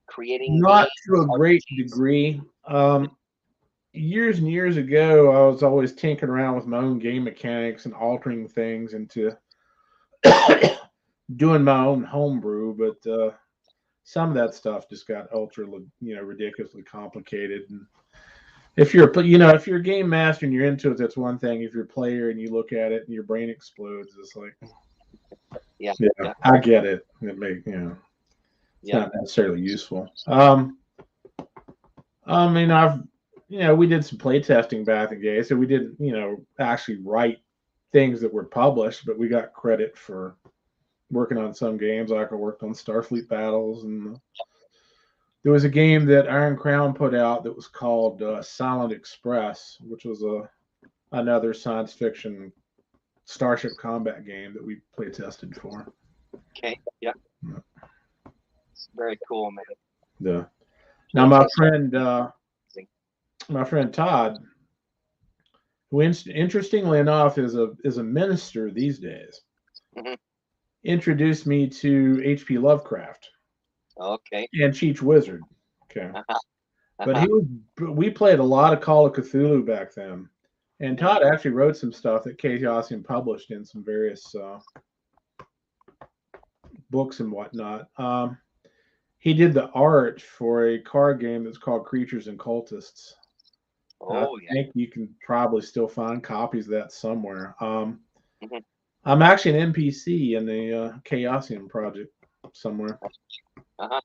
C: creating?
B: Not to a great degree. Years and years ago, I was always tinkering around with my own game mechanics and altering things into doing my own homebrew, but some of that stuff just got ultra, ridiculously complicated. And if you're a game master and you're into it, that's one thing. If you're a player and you look at it and your brain explodes, it's like, yeah. I get it. It it's not necessarily useful. I mean, we did some play testing back in the day, so we didn't, actually write things that were published, but we got credit for working on some games. Like I worked on Starfleet Battles, and there was a game that Iron Crown put out that was called Silent Express, which was another science fiction starship combat game that we play tested for.
C: Okay. Yeah. It's very cool, man.
B: Yeah. Now my friend Todd, who interestingly enough is a minister these days, introduced me to H.P. Lovecraft.
C: Okay.
B: And Cheech Wizard. Okay. But we played a lot of Call of Cthulhu back then. And Todd actually wrote some stuff that Chaosium published in some various books and whatnot. He did the art for a card game that's called Creatures and Cultists.
C: Oh,
B: I think you can probably still find copies of that somewhere.
C: Mhm.
B: I'm actually an NPC in the Chaosium project somewhere.
C: Uh-huh.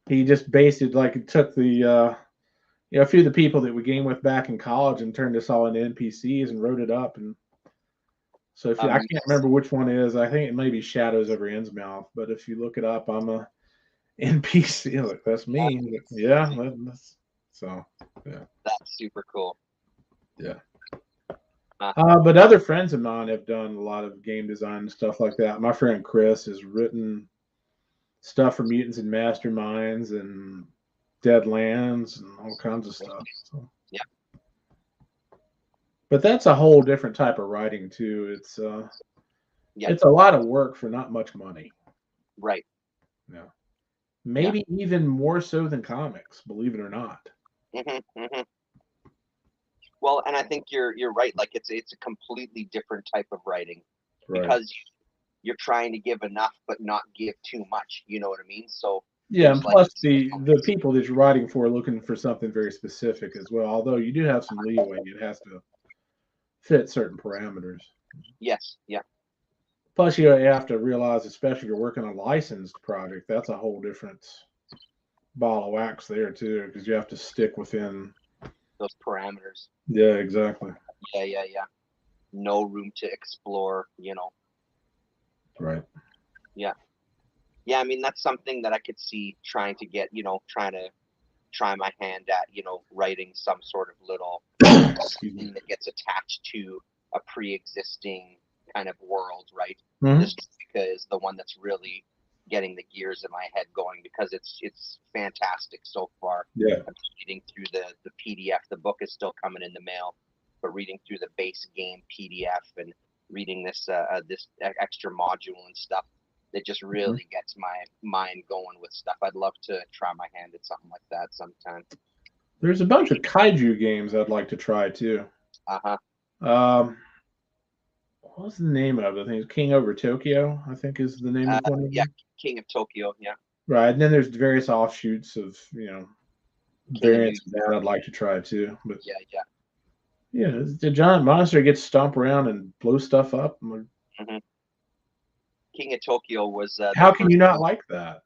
B: He just based it like it took the a few of the people that we gamed with back in college and turned us all into NPCs and wrote it up. And so if you, I can't remember which one it is. I think it may be Shadows over Innsmouth. But if you look it up, I'm a NPC. Look, that's me. Yeah, that's so. Yeah,
C: that's super cool.
B: Yeah. But other friends of mine have done a lot of game design and stuff like that. My friend Chris has written stuff for Mutants and Masterminds and Deadlands and all kinds of stuff. So.
C: Yeah.
B: But that's a whole different type of writing too. It's it's a lot of work for not much money.
C: Right.
B: Yeah. Maybe even more so than comics, believe it or not.
C: Mm-hmm, mm-hmm. Well, and I think you're right. Like it's a completely different type of writing because you're trying to give enough but not give too much. You know what I mean? So
B: yeah, and plus the people that you're writing for are looking for something very specific as well. Although you do have some leeway, it has to fit certain parameters.
C: Yes. Yeah.
B: Plus, you have to realize, especially if you're working on a licensed project, that's a whole different ball of wax there too, because you have to stick within
C: those parameters.
B: Yeah, exactly.
C: Yeah. No room to explore,
B: Right.
C: Yeah. I mean, that's something that I could see trying to get, trying to try my hand at, writing some sort of little thing that gets attached to a pre-existing kind of world, right?
B: Mm-hmm.
C: Just because the one that's really getting the gears in my head going, because it's fantastic so far.
B: Yeah.
C: I'm reading through the PDF. The book is still coming in the mail, but reading through the base game PDF and reading this extra module and stuff, that just really gets my mind going with stuff. I'd love to try my hand at something like that sometime.
B: There's a bunch of kaiju games I'd like to try too. What was the name of it? I think it's King Over Tokyo, I think is the name of one of them.
C: Yeah, King of Tokyo, yeah.
B: Right. And then there's various offshoots of, variants of that I'd like to try too. But yeah, the giant monster gets stomped around and blow stuff up.
C: Mm-hmm. King of Tokyo was
B: how can you not like that?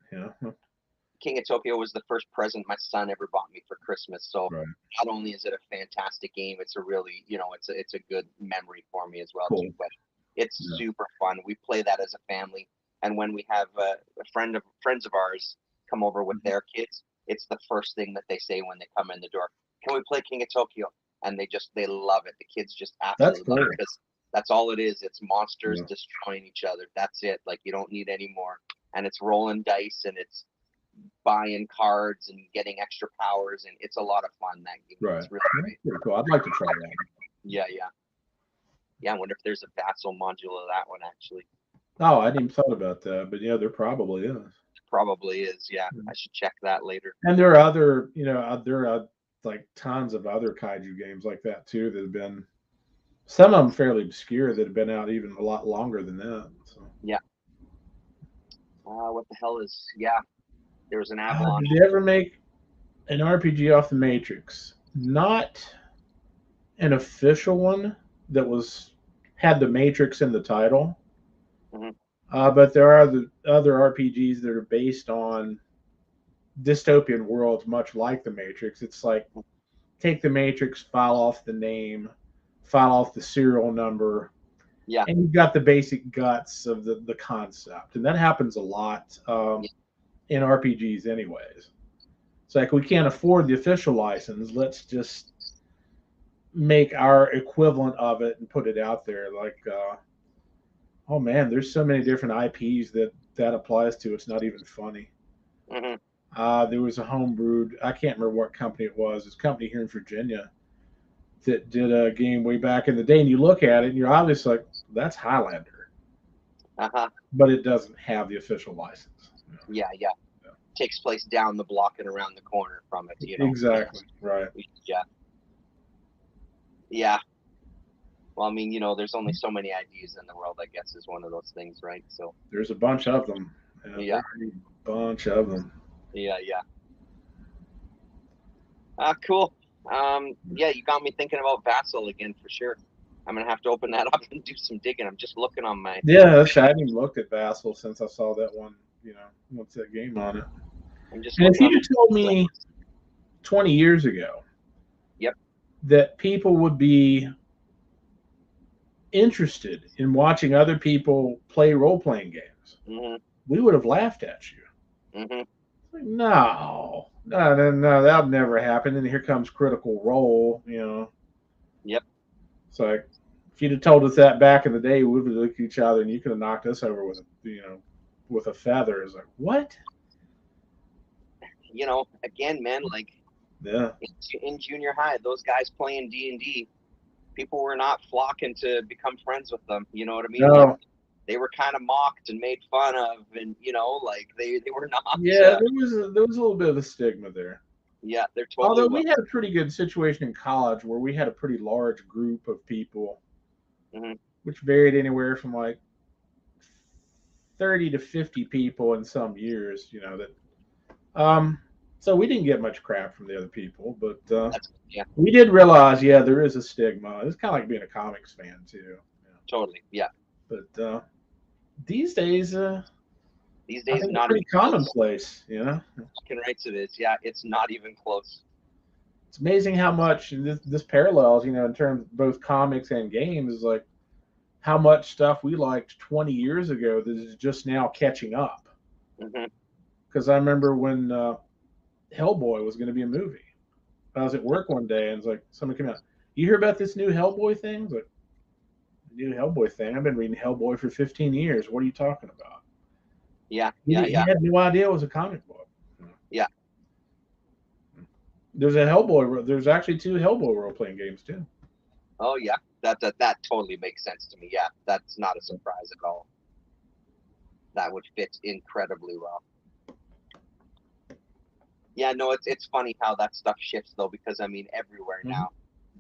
C: King of Tokyo was the first present my son ever bought me for Christmas. So not only is it a fantastic game, it's a really, it's a good memory for me as well.
B: Cool.
C: Too, but it's super fun. We play that as a family, and when we have friends of ours come over with their kids, it's the first thing that they say when they come in the door. Can we play King of Tokyo? And they love it. The kids just absolutely love it because that's all it is. It's monsters destroying each other. That's it. Like, you don't need any more. And it's rolling dice, and it's buying cards and getting extra powers, and it's a lot of fun, that game.
B: Right.
C: It's really great.
B: Pretty cool. I'd like to try that.
C: Yeah. I wonder if there's a vassal module of that one, actually.
B: Oh, I hadn't even thought about that, but yeah, there probably is.
C: Probably is, yeah. I should check that later.
B: And there are other, there are like tons of other kaiju games like that too that have been, some of them fairly obscure, that have been out even a lot longer than that. So.
C: Yeah. What the hell is? Yeah. There was an Avalon.
B: Did they ever make an RPG off the Matrix? Not an official one that had the Matrix in the title.
C: Mm-hmm.
B: But there are the other RPGs that are based on dystopian worlds, much like the Matrix. It's like, take the Matrix, file off the name, file off the serial number.
C: Yeah.
B: And you've got the basic guts of the concept. And that happens a lot in RPGs anyways. It's like, we can't afford the official license. Let's just make our equivalent of it and put it out there. Like, oh man, there's so many different IPs that applies to. It's not even funny.
C: Mm-hmm.
B: There was a homebrewed, I can't remember what company it was. It's a company here in Virginia that did a game way back in the day, and you look at it and you're obviously like, that's Highlander. But it doesn't have the official license.
C: Yeah. Takes place down the block and around the corner from it.
B: Exactly. Right.
C: Yeah. Well, I mean, there's only so many IDs in the world, I guess, is one of those things, right? So
B: There's a bunch of them.
C: Yeah.
B: There's a bunch of them.
C: yeah. Cool. Yeah, you got me thinking about Vassal again for sure. I'm gonna have to open that up and do some digging. I'm just looking on my.
B: Yeah, I hadn't even looked at Vassal since I saw that one. What's that game on it?
C: I'm just.
B: And if
C: looking
B: you'd have told me 20 years ago,
C: Yep,
B: that people would be interested in watching other people play role-playing games, we would have laughed at you. Like, no, that would never happen. And here comes Critical Role.
C: Yep.
B: It's like, if you'd have told us that back in the day, we would have looked at each other and you could have knocked us over with a feather. It's like, what?
C: Again, man, like,
B: Yeah.
C: in junior high, those guys playing D&D, people were not flocking to become friends with them. You know what I mean?
B: No.
C: Like, they were kind of mocked and made fun of, and like they were not.
B: Yeah, there was a little bit of a stigma there.
C: Yeah, they're totally.
B: Although we had a pretty good situation in college where we had a pretty large group of people, which varied anywhere from like 30 to 50 people in some years. So we didn't get much crap from the other people, but we did realize, there is a stigma. It's kind of like being a comics fan too.
C: Totally, yeah.
B: But these days,
C: not
B: pretty commonplace.
C: Fucking rights it is. Yeah, it's not even close.
B: It's amazing how much this parallels, in terms of both comics and games, is like how much stuff we liked 20 years ago that is just now catching up. Because I remember when Hellboy was going to be a movie. I was at work one day and it's like, somebody came out, you hear about this new Hellboy thing? It's like, new Hellboy thing? I've been reading Hellboy for 15 years. What are you talking about?
C: Yeah.
B: He had no idea it was a comic book.
C: Yeah.
B: There's actually 2 Hellboy role-playing games too.
C: Oh yeah, that totally makes sense to me. Yeah, that's not a surprise at all. That would fit incredibly well. Yeah, no, it's funny how that stuff shifts though, because I mean everywhere now,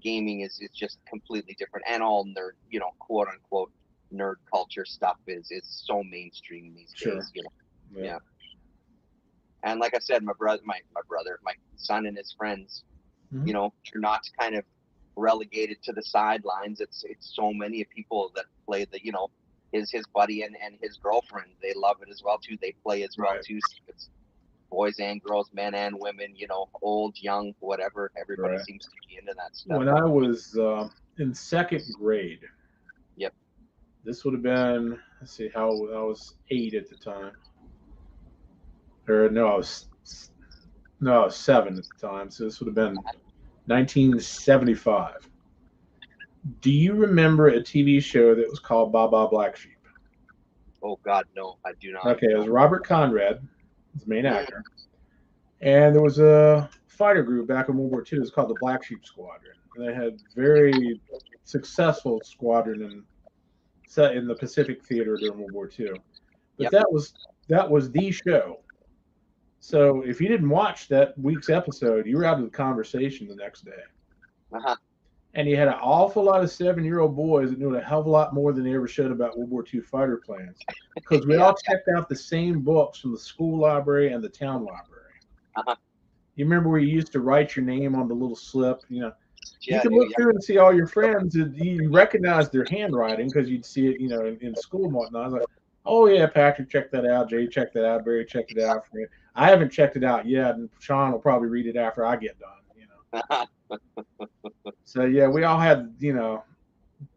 C: gaming is just completely different, and all nerd, quote unquote nerd culture stuff is so mainstream these days. Yeah. And like I said, my son and his friends, are not kind of relegated to the sidelines. It's so many people that play his buddy and his girlfriend. They love it as well too. They play as well too. So it's boys and girls, men and women, old, young, whatever. Everybody seems to be into that stuff.
B: When I was in 2nd grade, this would have been, let's see, I was 8 at the time. Or no, I was 7 at the time. So this would have been 1975. Do you remember a TV show that was called Baba Black Sheep?
C: Oh God, no, I do not.
B: Okay, it was Robert Conrad, the main actor, and there was a fighter group back in World War II. It was called the Black Sheep Squadron, and they had very successful squadron set in the Pacific Theater during World War II. But that was the show. So if you didn't watch that week's episode, you were out of the conversation the next day. And you had an awful lot of 7-year-old boys that knew a hell of a lot more than they ever should about World War II fighter planes, because we all checked out the same books from the school library and the town library. You remember where you used to write your name on the little slip? You could look through and see all your friends, and you recognize their handwriting because you'd see it, in school and whatnot. I was like, oh yeah, Patrick, check that out. Jay, check that out. Barry, check it out for me. I haven't checked it out yet, and Sean will probably read it after I get done. So yeah, we all had,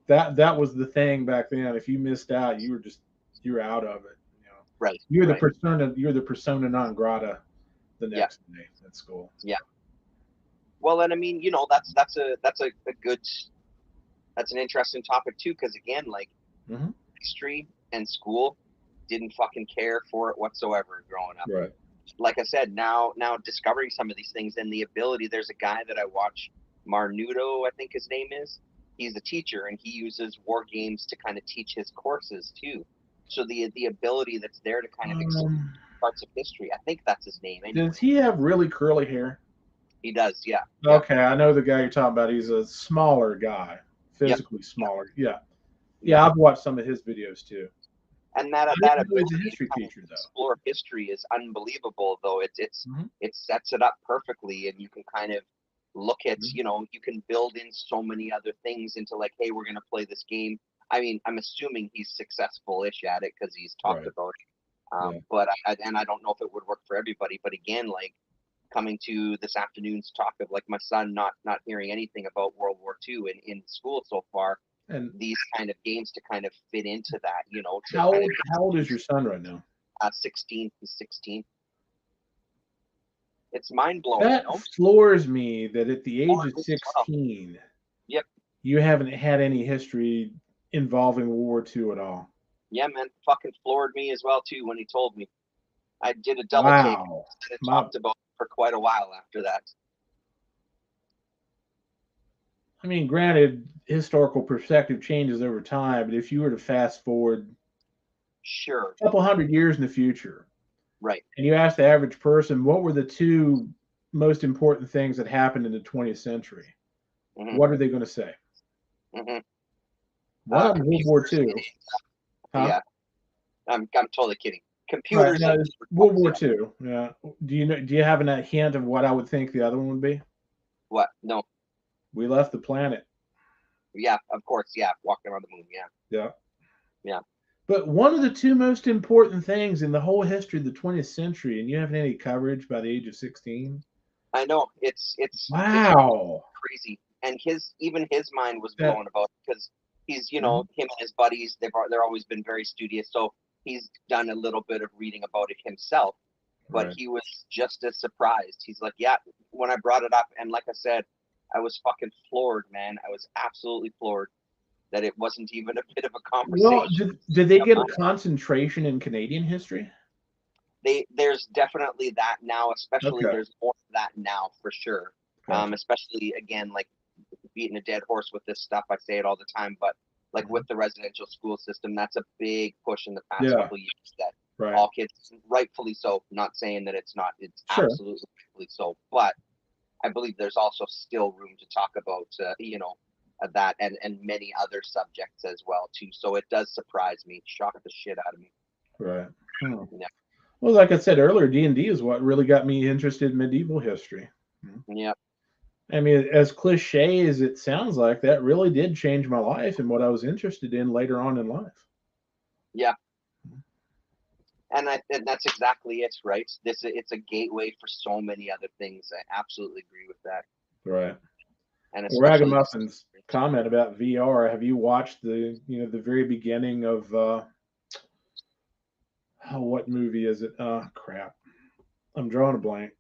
B: that was the thing back then. If you missed out, you were out of it.
C: Right.
B: You're the persona non grata the next day at school.
C: Yeah. Well, and I mean, that's an interesting topic too, because again, like history and school didn't fucking care for it whatsoever growing up.
B: Right.
C: Like I said, now discovering some of these things and the ability. There's a guy that I watch, Marnudo, I think his name is. He's a teacher and he uses war games to kind of teach his courses too. So the ability that's there to kind of explain parts of history. I think that's his name. Anyway.
B: Does he have really curly hair?
C: He does, yeah.
B: Okay, I know the guy you're talking about. He's a smaller guy. physically smaller. Yeah. Yeah, I've watched some of his videos too.
C: And that
B: I didn't know he's a history teacher, though.
C: Explore history is unbelievable, though. It sets it up perfectly, and you can kind of look at, you know, you can build in so many other things into like, hey, we're going to play this game. I mean, I'm assuming he's successful-ish at it because he's talked about it. But I don't know if it would work for everybody. But again, like coming to this afternoon's talk of like my son not hearing anything about World War II in school so far. And these kind of games to kind of fit into that, you know.
B: How old is your son right now?
C: 16. He's 16. It's mind blowing.
B: That floors me that at the age of 16, you haven't had any history involving World War II at all.
C: Yeah, man, fucking floored me as well too when he told me. I did a double take and talked about it for quite a while after that.
B: I mean, granted, historical perspective changes over time, but if you were to fast forward a couple hundred years in the future,
C: right,
B: and you ask the average person, what were the two most important things that happened in the 20th century? What are they going to say? One of them, World War II.
C: Yeah, I'm totally kidding. Computers.
B: Right, no, World War II. Yeah. Do you have a hint of what I would think the other one would be?
C: What? No.
B: We left the planet.
C: Yeah, of course. Yeah, walking around the moon. Yeah.
B: But one of the two most important things in the whole history of the 20th century, and you haven't any coverage by the age of 16.
C: I know it's
B: wow,
C: it's crazy. And even his mind was blown about it because he's, you know, him and his buddies. They're always been very studious, so he's done a little bit of reading about it himself. But he was just as surprised. He's like, yeah, when I brought it up, and like I said, I was fucking floored, man. I was absolutely floored that it wasn't even a bit of a conversation.
B: Well, did they get a concentration in Canadian history?
C: There's definitely that now, especially there's more of that now for sure. Especially again, like beating a dead horse with this stuff. I say it all the time, but like with the residential school system, that's a big push in the past couple of years that all kids, rightfully so, not saying that it's not, it's absolutely so, but I believe there's also still room to talk about, you know, that and many other subjects as well too. So it does surprise me, shock the shit out of me.
B: Right. Yeah. Well, like I said earlier, D&D is what really got me interested in medieval history.
C: Yeah.
B: I mean, as cliche as it sounds like, that really did change my life and what I was interested in later on in life.
C: Yeah. And that's exactly it, right? It's a gateway for so many other things. I absolutely agree with that.
B: Right.
C: And
B: Ragamuffins comment about VR. Have you watched the very beginning of what movie is it? Crap. I'm drawing a blank.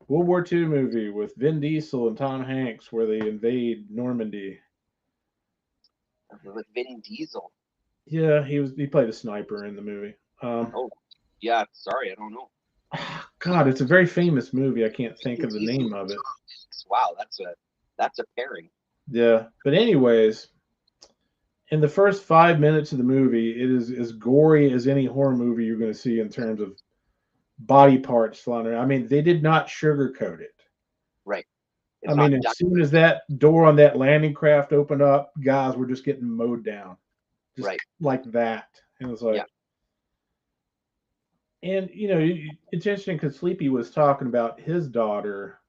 B: World War II movie with Vin Diesel and Tom Hanks where they invade Normandy.
C: With Vin Diesel.
B: Yeah, he played a sniper in the movie.
C: Oh, yeah. Sorry, I don't know.
B: God, it's a very famous movie. I can't think of the name of it.
C: Wow, that's a pairing.
B: Yeah, but anyways, in the first 5 minutes of the movie, it is as gory as any horror movie you're going to see in terms of body parts flying around. I mean, they did not sugarcoat it.
C: Right.
B: I mean, as soon as that door on that landing craft opened up, guys were just getting mowed down. Just like that. And it was like, and you know, it's interesting because Sleepy was talking about his daughter,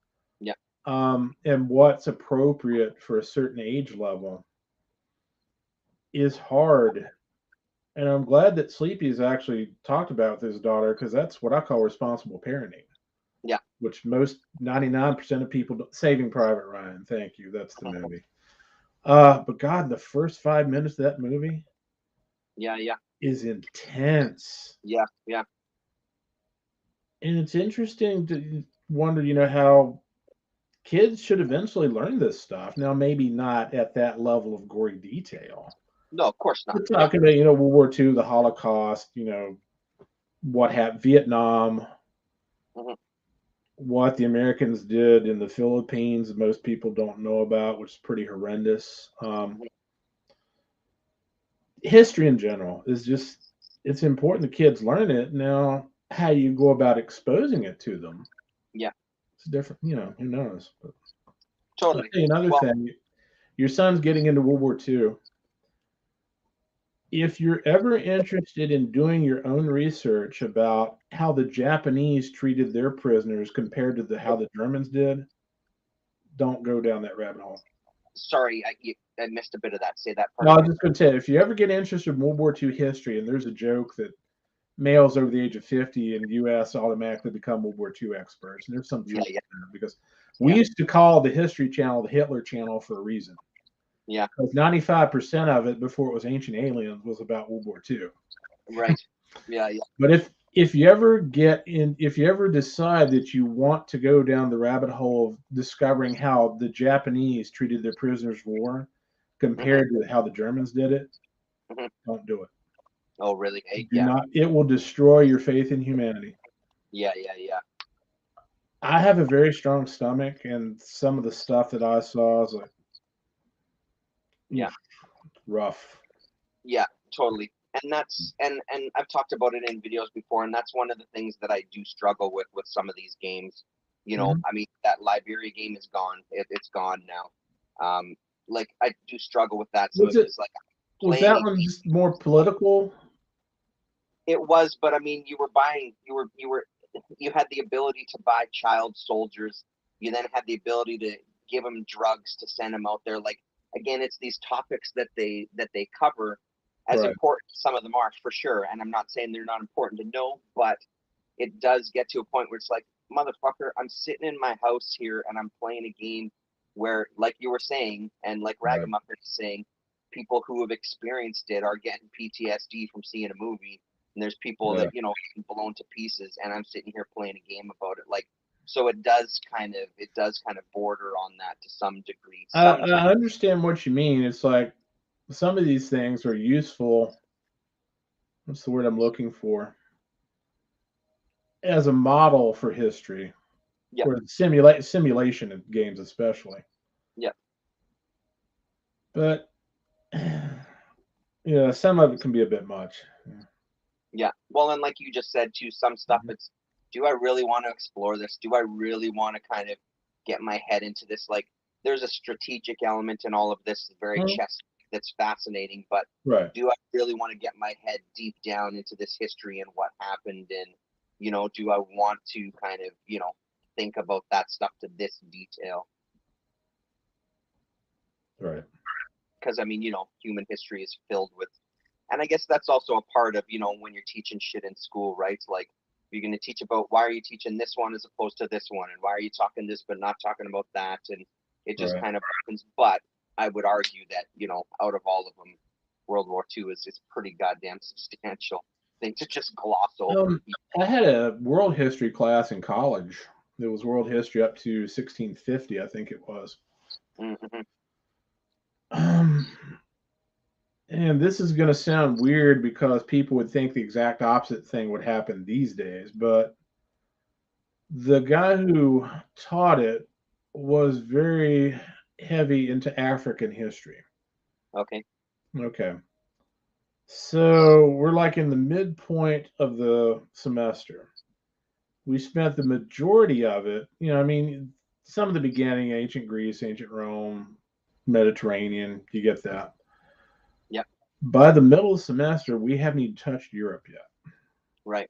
B: and what's appropriate for a certain age level is hard. And I'm glad that Sleepy's actually talked about with his daughter because that's what I call responsible parenting.
C: Yeah.
B: Which most 99% of people don't. Saving Private Ryan. Thank you. That's the movie. But God, the first 5 minutes of that movie.
C: Yeah.
B: Is intense.
C: Yeah.
B: And it's interesting to wonder, you know, how kids should eventually learn this stuff. Now, maybe not at that level of gory detail.
C: No, of course not.
B: We're talking about, you know, World War II, the Holocaust, you know, what happened, Vietnam, what the Americans did in the Philippines, most people don't know about, which is pretty horrendous. History in general is just, it's important the kids learn it. Now, how you go about exposing it to them.
C: Yeah.
B: It's different, you know, who knows. But
C: totally.
B: another thing, Your son's getting into World War II. If you're ever interested in doing your own research about how the Japanese treated their prisoners compared to how the Germans did, don't go down that rabbit hole.
C: Sorry, I missed a bit of that. Say that part.
B: No, I was just going to tell you, if you ever get interested in World War II history, and there's a joke that males over the age of 50 in the U.S. automatically become World War II experts, and there's some truth there, because we used to call the History Channel the Hitler Channel for a reason.
C: Yeah.
B: Because 95% of it, before it was Ancient Aliens, was about World War II.
C: Right. Yeah.
B: But if you ever decide that you want to go down the rabbit hole of discovering how the Japanese treated their prisoners of war compared to how the Germans did it, don't do it.
C: Oh, really? Hey,
B: Do not. It will destroy your faith in humanity.
C: Yeah.
B: I have a very strong stomach, and some of the stuff that I saw is like, rough.
C: Yeah, totally. And that's and I've talked about it in videos before, and that's one of the things that I do struggle with some of these games. You know, I mean, that Liberia game is gone. It's gone now. Like, I do struggle with that. So was
B: that one just more political?
C: It was, but I mean, you had the ability to buy child soldiers. You then had the ability to give them drugs to send them out there. Like, again, it's these topics that they cover, as important as some of them are, for sure. And I'm not saying they're not important to know, but it does get to a point where it's like, motherfucker, I'm sitting in my house here and I'm playing a game where, like you were saying, and like Ragamuffin is saying, people who have experienced it are getting PTSD from seeing a movie. And there's people that, you know, blown to pieces, and I'm sitting here playing a game about it. Like, so it does kind of border on that to some degree.
B: I understand what you mean. It's like some of these things are useful. What's the word I'm looking for? As a model for history.
C: Yeah.
B: Or simulation in games especially.
C: Yeah.
B: But yeah, some of it can be a bit much.
C: Yeah. Well, and like you just said too, some stuff it's, do I really want to explore this? Do I really want to kind of get my head into this? Like, there's a strategic element in all of this, very chess, that's fascinating, but do I really want to get my head deep down into this history and what happened? And, you know, do I want to kind of, you know, think about that stuff to this detail?
B: Right.
C: Because, I mean, you know, human history is filled with, and I guess that's also a part of, you know, when you're teaching shit in school, right? Like, you're going to teach about, why are you teaching this one as opposed to this one? And why are you talking this but not talking about that? And it just kind of happens. But I would argue that, you know, out of all of them, World War II is pretty goddamn substantial thing to just gloss over.
B: I had a world history class in college. It was world history up to 1650, I think it was. And this is going to sound weird because people would think the exact opposite thing would happen these days, but the guy who taught it was very heavy into African history. Okay. So we're like in the midpoint of the semester. We spent the majority of it, you know, I mean, some of the beginning, ancient Greece, ancient Rome, Mediterranean, you get that.
C: Yep.
B: By the middle of the semester, we haven't even touched Europe yet.
C: Right.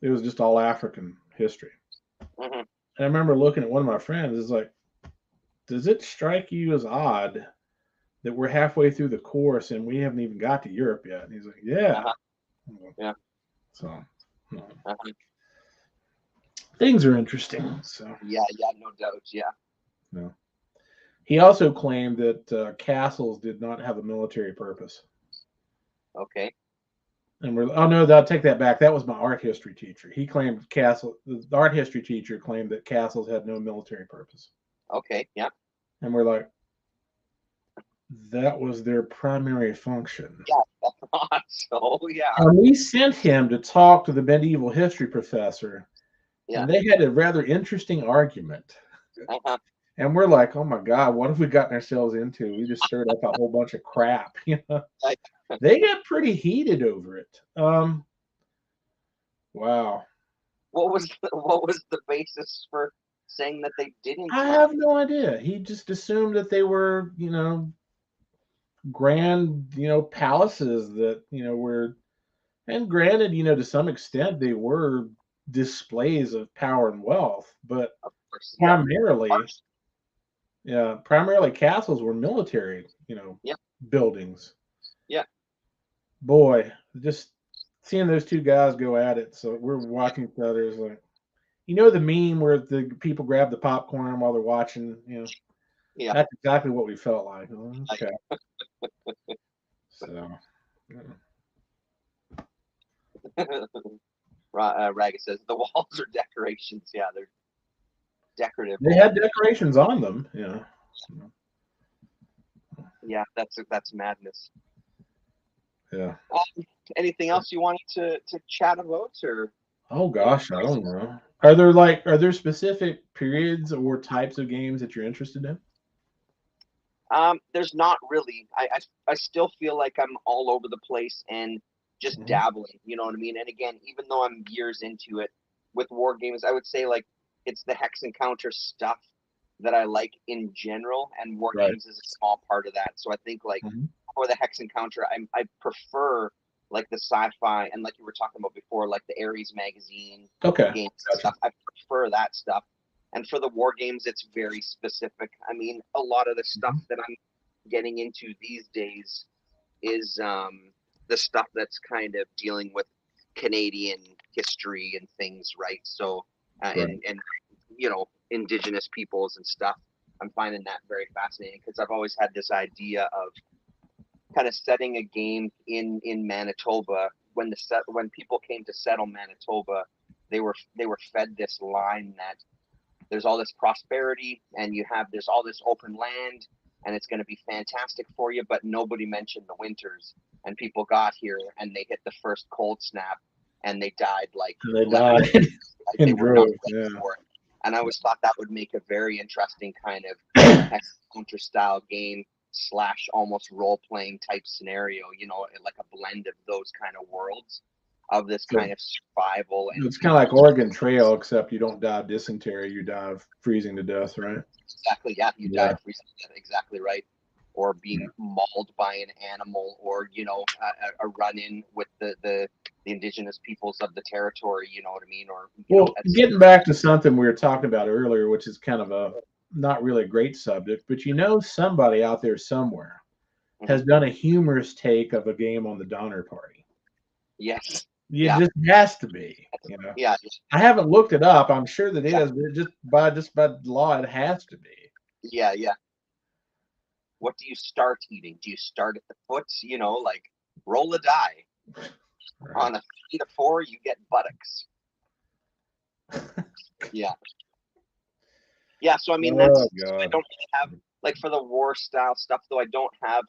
B: It was just all African history. And I remember looking at one of my friends, it's like, does it strike you as odd that we're halfway through the course and we haven't even got to Europe yet? And he's like, yeah.
C: Yeah.
B: So things are interesting. So
C: yeah, no doubt. Yeah.
B: He also claimed that castles did not have a military purpose.
C: Okay.
B: And I'll take that back. That was my art history teacher. He claimed the art history teacher claimed that castles had no military purpose.
C: Okay. Yeah.
B: And we're like, that was their primary function.
C: Yeah, I thought so. Yeah.
B: And we sent him to talk to the medieval history professor. Yeah. And they had a rather interesting argument. And we're like, oh my God, what have we gotten ourselves into? We just stirred up a whole bunch of crap, you know. They got pretty heated over it. Wow.
C: What was the basis for saying that they didn't.
B: I have no idea. He just assumed that they were, grand, palaces that, were, and granted, to some extent they were displays of power and wealth, but
C: Of course,
B: primarily, primarily castles were military,
C: Yeah.
B: buildings.
C: Yeah.
B: Boy, just seeing those two guys go at it. So we're watching each other. It's like, the meme where the people grab the popcorn while they're watching,
C: Yeah.
B: that's exactly what we felt like. Okay. So,
C: Raga says the walls are decorations. Yeah, they're decorative.
B: they had decorations on them. Yeah.
C: Yeah, that's madness.
B: Yeah.
C: Anything else you wanted to chat about, or?
B: Oh gosh, I don't know. Are there specific periods or types of games that you're interested in?
C: There's not really. I still feel like I'm all over the place and just dabbling. You know what I mean? And again, even though I'm years into it with war games, I would say like it's the hex encounter stuff that I like in general, and war games is a small part of that. So I think like for the hex encounter, I prefer like the sci-fi and like you were talking about before, like the Ares magazine games and stuff. I prefer that stuff. And for the war games, it's very specific. I mean, a lot of the stuff that I'm getting into these days is the stuff that's kind of dealing with Canadian history and things, right? So, and indigenous peoples and stuff. I'm finding that very fascinating because I've always had this idea of kind of setting a game in Manitoba. When people came to settle Manitoba, they were fed this line that there's all this prosperity and there's all this open land and it's going to be fantastic for you, but nobody mentioned the winters, and people got here and they hit the first cold snap and they died like
B: in droves.
C: For it. And I always thought that would make a very interesting kind of counter style game / almost role-playing type scenario, like a blend of those kind of worlds of this kind of survival. And
B: it's kind of like Oregon Trail, except you don't die of dysentery, you die of freezing to death, right?
C: Exactly. Yeah, you die of freezing to death. Exactly right. Or being mauled by an animal, or a run-in with the indigenous peoples of the territory. You know what I mean? Or
B: getting back to something we were talking about earlier, which is kind of a not really a great subject, but somebody out there somewhere has done a humorous take of a game on the Donner Party.
C: Yes.
B: It just has to be.
C: Yeah.
B: I haven't looked it up. I'm sure that it is, but just by law, it has to be.
C: Yeah. What do you start eating? Do you start at the foot? Like roll a die. Right. On a 3 to 4, you get buttocks. Yeah. So I mean, I don't really have like for the war style stuff though. I don't have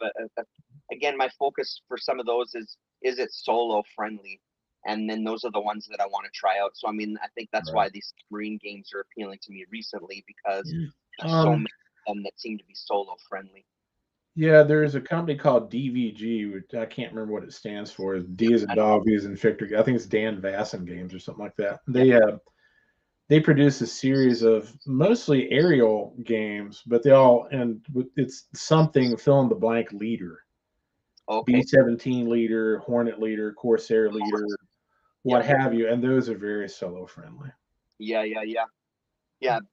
C: again, my focus for some of those is it solo friendly, and then those are the ones that I want to try out. So I mean, I think that's why these Marine games are appealing to me recently, because there's so many of them that seem to be solo friendly.
B: Yeah, there's a company called DVG, which I can't remember what it stands for. D as in dog, V as in Victor. I think it's Dan Vasson Games or something like that. They produce a series of mostly aerial games, but it's something fill in the blank leader.
C: Okay.
B: B-17 leader, Hornet leader, Corsair leader, what have you, and those are very solo friendly.
C: Yeah,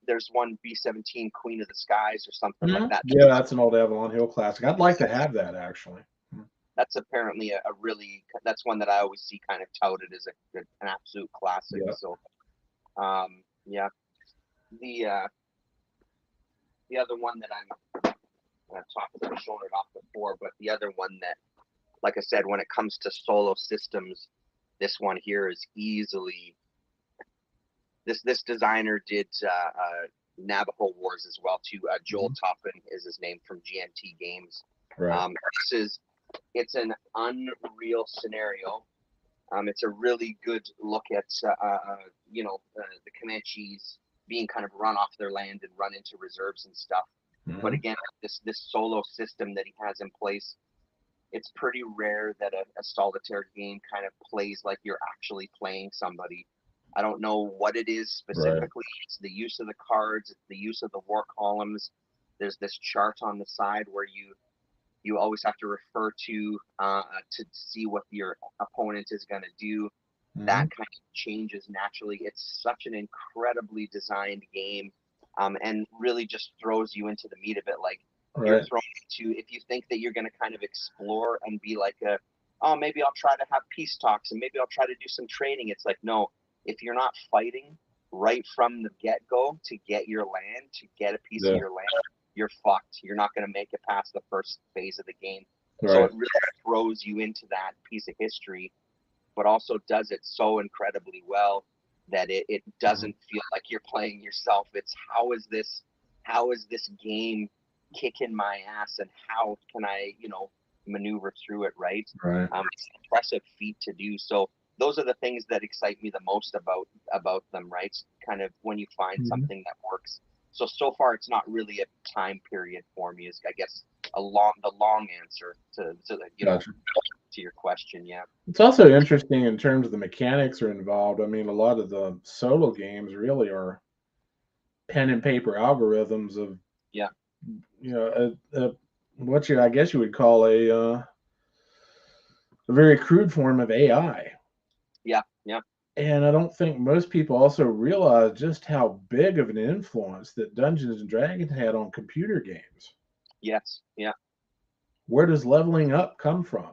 C: there's one B-17 Queen of the Skies or something like that.
B: Yeah, that's an old Avalon Hill classic. I'd like to have that, actually.
C: That's apparently that's one that I always see kind of touted as an absolute classic. Yeah. So, the other one that I've talked about, shown it off before, but the other one that, like I said, when it comes to solo systems, this one here is easily. This designer did Navajo Wars as well too. Joel Toppin is his name, from GMT Games.
B: Right.
C: It's an unreal scenario. It's a really good look at the Comanches being kind of run off their land and run into reserves and stuff. But again, this solo system that he has in place, it's pretty rare that a solitaire game kind of plays like you're actually playing somebody. I don't know what it is specifically. Right. It's the use of the cards, it's the use of the war columns. There's this chart on the side where you always have to refer to see what your opponent is going to do. That kind of changes naturally. It's such an incredibly designed game, and really just throws you into the meat of it. Like you're thrown into, if you think that you're going to kind of explore and be like maybe I'll try to have peace talks and maybe I'll try to do some training. It's like, no, if you're not fighting right from the get-go to get your land, to get a piece of your land, you're fucked. You're not going to make it past the first phase of the game. So it really throws you into that piece of history, but also does it so incredibly well that it doesn't feel like you're playing yourself. It's how is this game kicking my ass, and how can I, maneuver through it, right? It's an impressive feat to do. So those are the things that excite me the most about them, right? Kind of when you find something that works. So far, it's not really a time period for me. Is, I guess, the long answer to your question. Yeah.
B: It's also interesting in terms of the mechanics are involved. I mean, a lot of the solo games really are pen and paper algorithms of what I guess you would call a very crude form of AI.
C: Yeah. Yeah.
B: And I don't think most people also realize just how big of an influence that Dungeons and Dragons had on computer games.
C: Yes. Yeah.
B: Where does leveling up come from?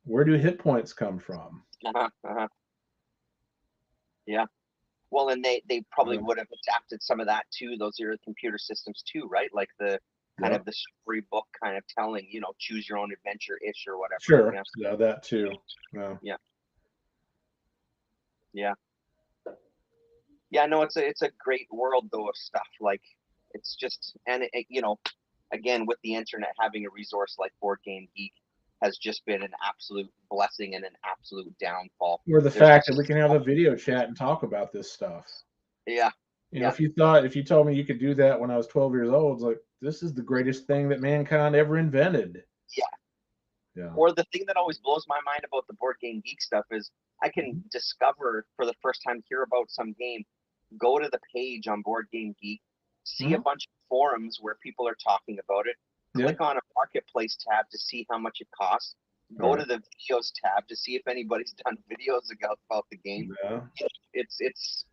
B: Where do hit points come from?
C: Yeah. Well, and they probably would have adapted some of that to those era computer systems too, right? Like the kind of the storybook kind of telling, choose your own adventure-ish or whatever.
B: Sure. Yeah, that too.
C: Yeah. Yeah. Yeah, no, it's a great world though of stuff. Like it's just, and again, with the internet, having a resource like Board Game Geek has just been an absolute blessing and an absolute downfall.
B: Or the fact that we can have a video chat and talk about this stuff.
C: Yeah.
B: If you told me you could do that when I was 12 years old, it's like, this is the greatest thing that mankind ever invented.
C: Yeah. Or the thing that always blows my mind about the Board Game Geek stuff is I can discover for the first time, hear about some game, go to the page on Board Game Geek, see a bunch of forums where people are talking about it, click on a marketplace tab to see how much it costs, go to the videos tab to see if anybody's done videos about the game.
B: Yeah.
C: It's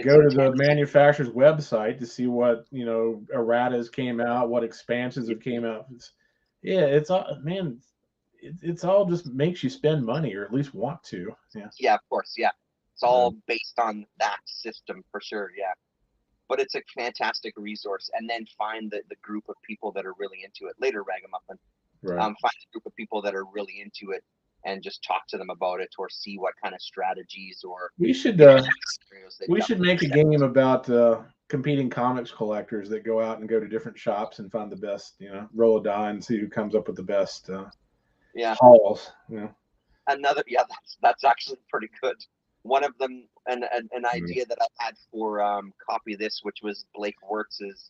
B: go to the manufacturer's website to see what erratas came out, what expansions have came out. It's all, man. It's all just makes you spend money, or at least want to.
C: Yeah, of course. Yeah, it's all based on that system for sure. Yeah, but it's a fantastic resource. And then find the group of people that are really into it. Later, Ragamuffin. Find a group of people that are really into it and just talk to them about it, or see what kind of strategies or
B: we should make a game about competing comics collectors that go out and go to different shops and find the best, roll a die and see who comes up with the best hauls.
C: Another that's actually pretty good. One of them, an idea that I had for Copy This, which was Blake Wirtz's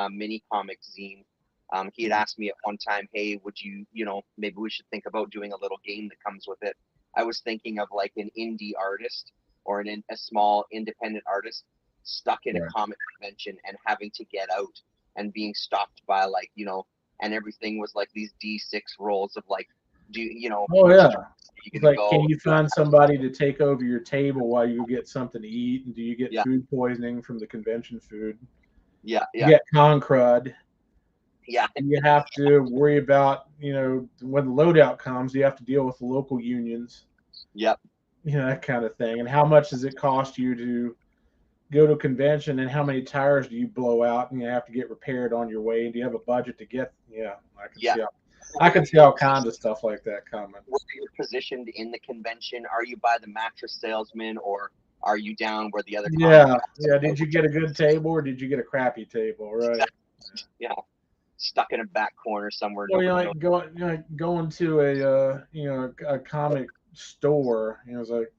C: mini comic zine. He had asked me at one time, hey, would you, maybe we should think about doing a little game that comes with it. I was thinking of like an indie artist or a small independent artist stuck in a comic convention and having to get out and being stopped by and everything was like these D6 rolls of like,
B: like, can you find somebody to take over your table while you get something to eat? And do you get food poisoning from the convention food?
C: You
B: get con crud.
C: Yeah.
B: You have to worry about, when the loadout comes, you have to deal with the local unions.
C: Yep.
B: That kind of thing. And how much does it cost you to go to a convention, and how many tires do you blow out and you have to get repaired on your way? And do you have a budget to get? I can see all kinds of stuff like that coming.
C: Where you're positioned in the convention, are you by the mattress salesman, or are you down where the other?
B: Did you get a good table, or did you get a crappy table? Right.
C: Yeah. Stuck in a back corner somewhere.
B: Well, going to a comic store. It's like,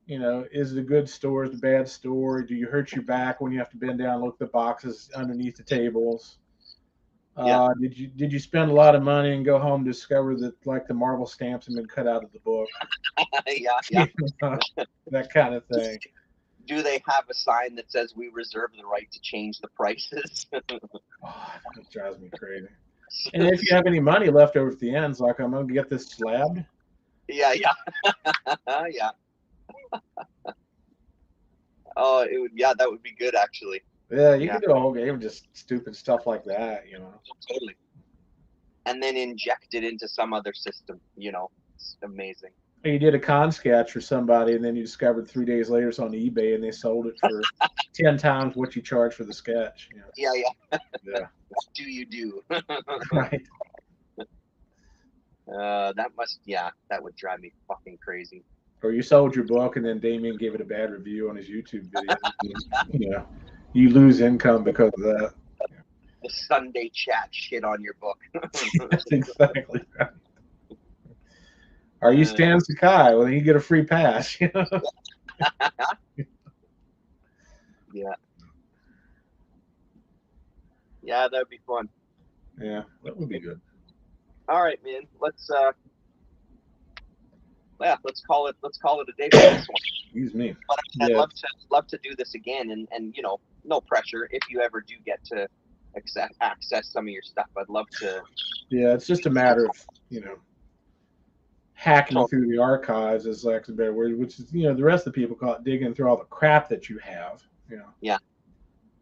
B: is it a good store? Is it a bad store? Do you hurt your back when you have to bend down and look at the boxes underneath the tables?
C: Yeah.
B: Did you spend a lot of money and go home and discover that like the Marvel stamps have been cut out of the book?
C: Yeah.
B: That kind of thing.
C: Do they have a sign that says we reserve the right to change the prices?
B: Oh, that drives me crazy. And if you have any money left over at the end, it's like, I'm gonna get this slabbed.
C: Yeah. Yeah. Oh, it would. Yeah, that would be good actually.
B: Yeah, you could do a whole game of just stupid stuff like that, you know.
C: Totally. And then inject it into some other system. It's amazing.
B: You did a con sketch for somebody, and then you discovered 3 days later it's on eBay, and they sold it for 10 times what you charged for the sketch. You know?
C: Yeah.
B: Yeah.
C: What do you do?
B: Right.
C: That would drive me fucking crazy.
B: Or you sold your book, and then Damien gave it a bad review on his YouTube video. You know, you lose income because of that.
C: The Sunday chat shit on your book.
B: That's exactly right. Are you Stan Sakai? Well, then you get a free pass. You know?
C: Yeah. Yeah, that'd be fun.
B: Yeah, that would be good.
C: All right, man. Let's call it a day for this one.
B: Excuse me.
C: But I'd love to do this again, and no pressure. If you ever do get to access some of your stuff, I'd love to.
B: Yeah, it's just a matter of hacking through the archives, as Lex better word, which is the rest of the people call it digging through all the crap that you have.
C: Yeah.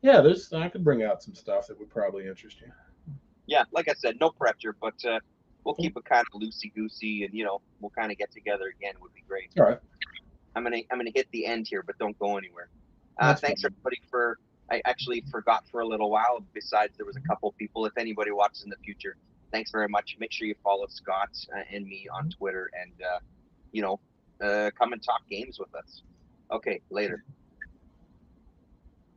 B: Yeah, I could bring out some stuff that would probably interest you.
C: Yeah, like I said, no pressure, but we'll keep it kind of loosey goosey, and we'll kind of get together again. Would be great.
B: All right.
C: I'm gonna hit the end here, but don't go anywhere. Thanks
B: fine.
C: everybody for. I actually forgot for a little while. Besides, there was a couple people. If anybody watches in the future, thanks very much. Make sure you follow Scott and me on Twitter, and come and talk games with us. Okay, later.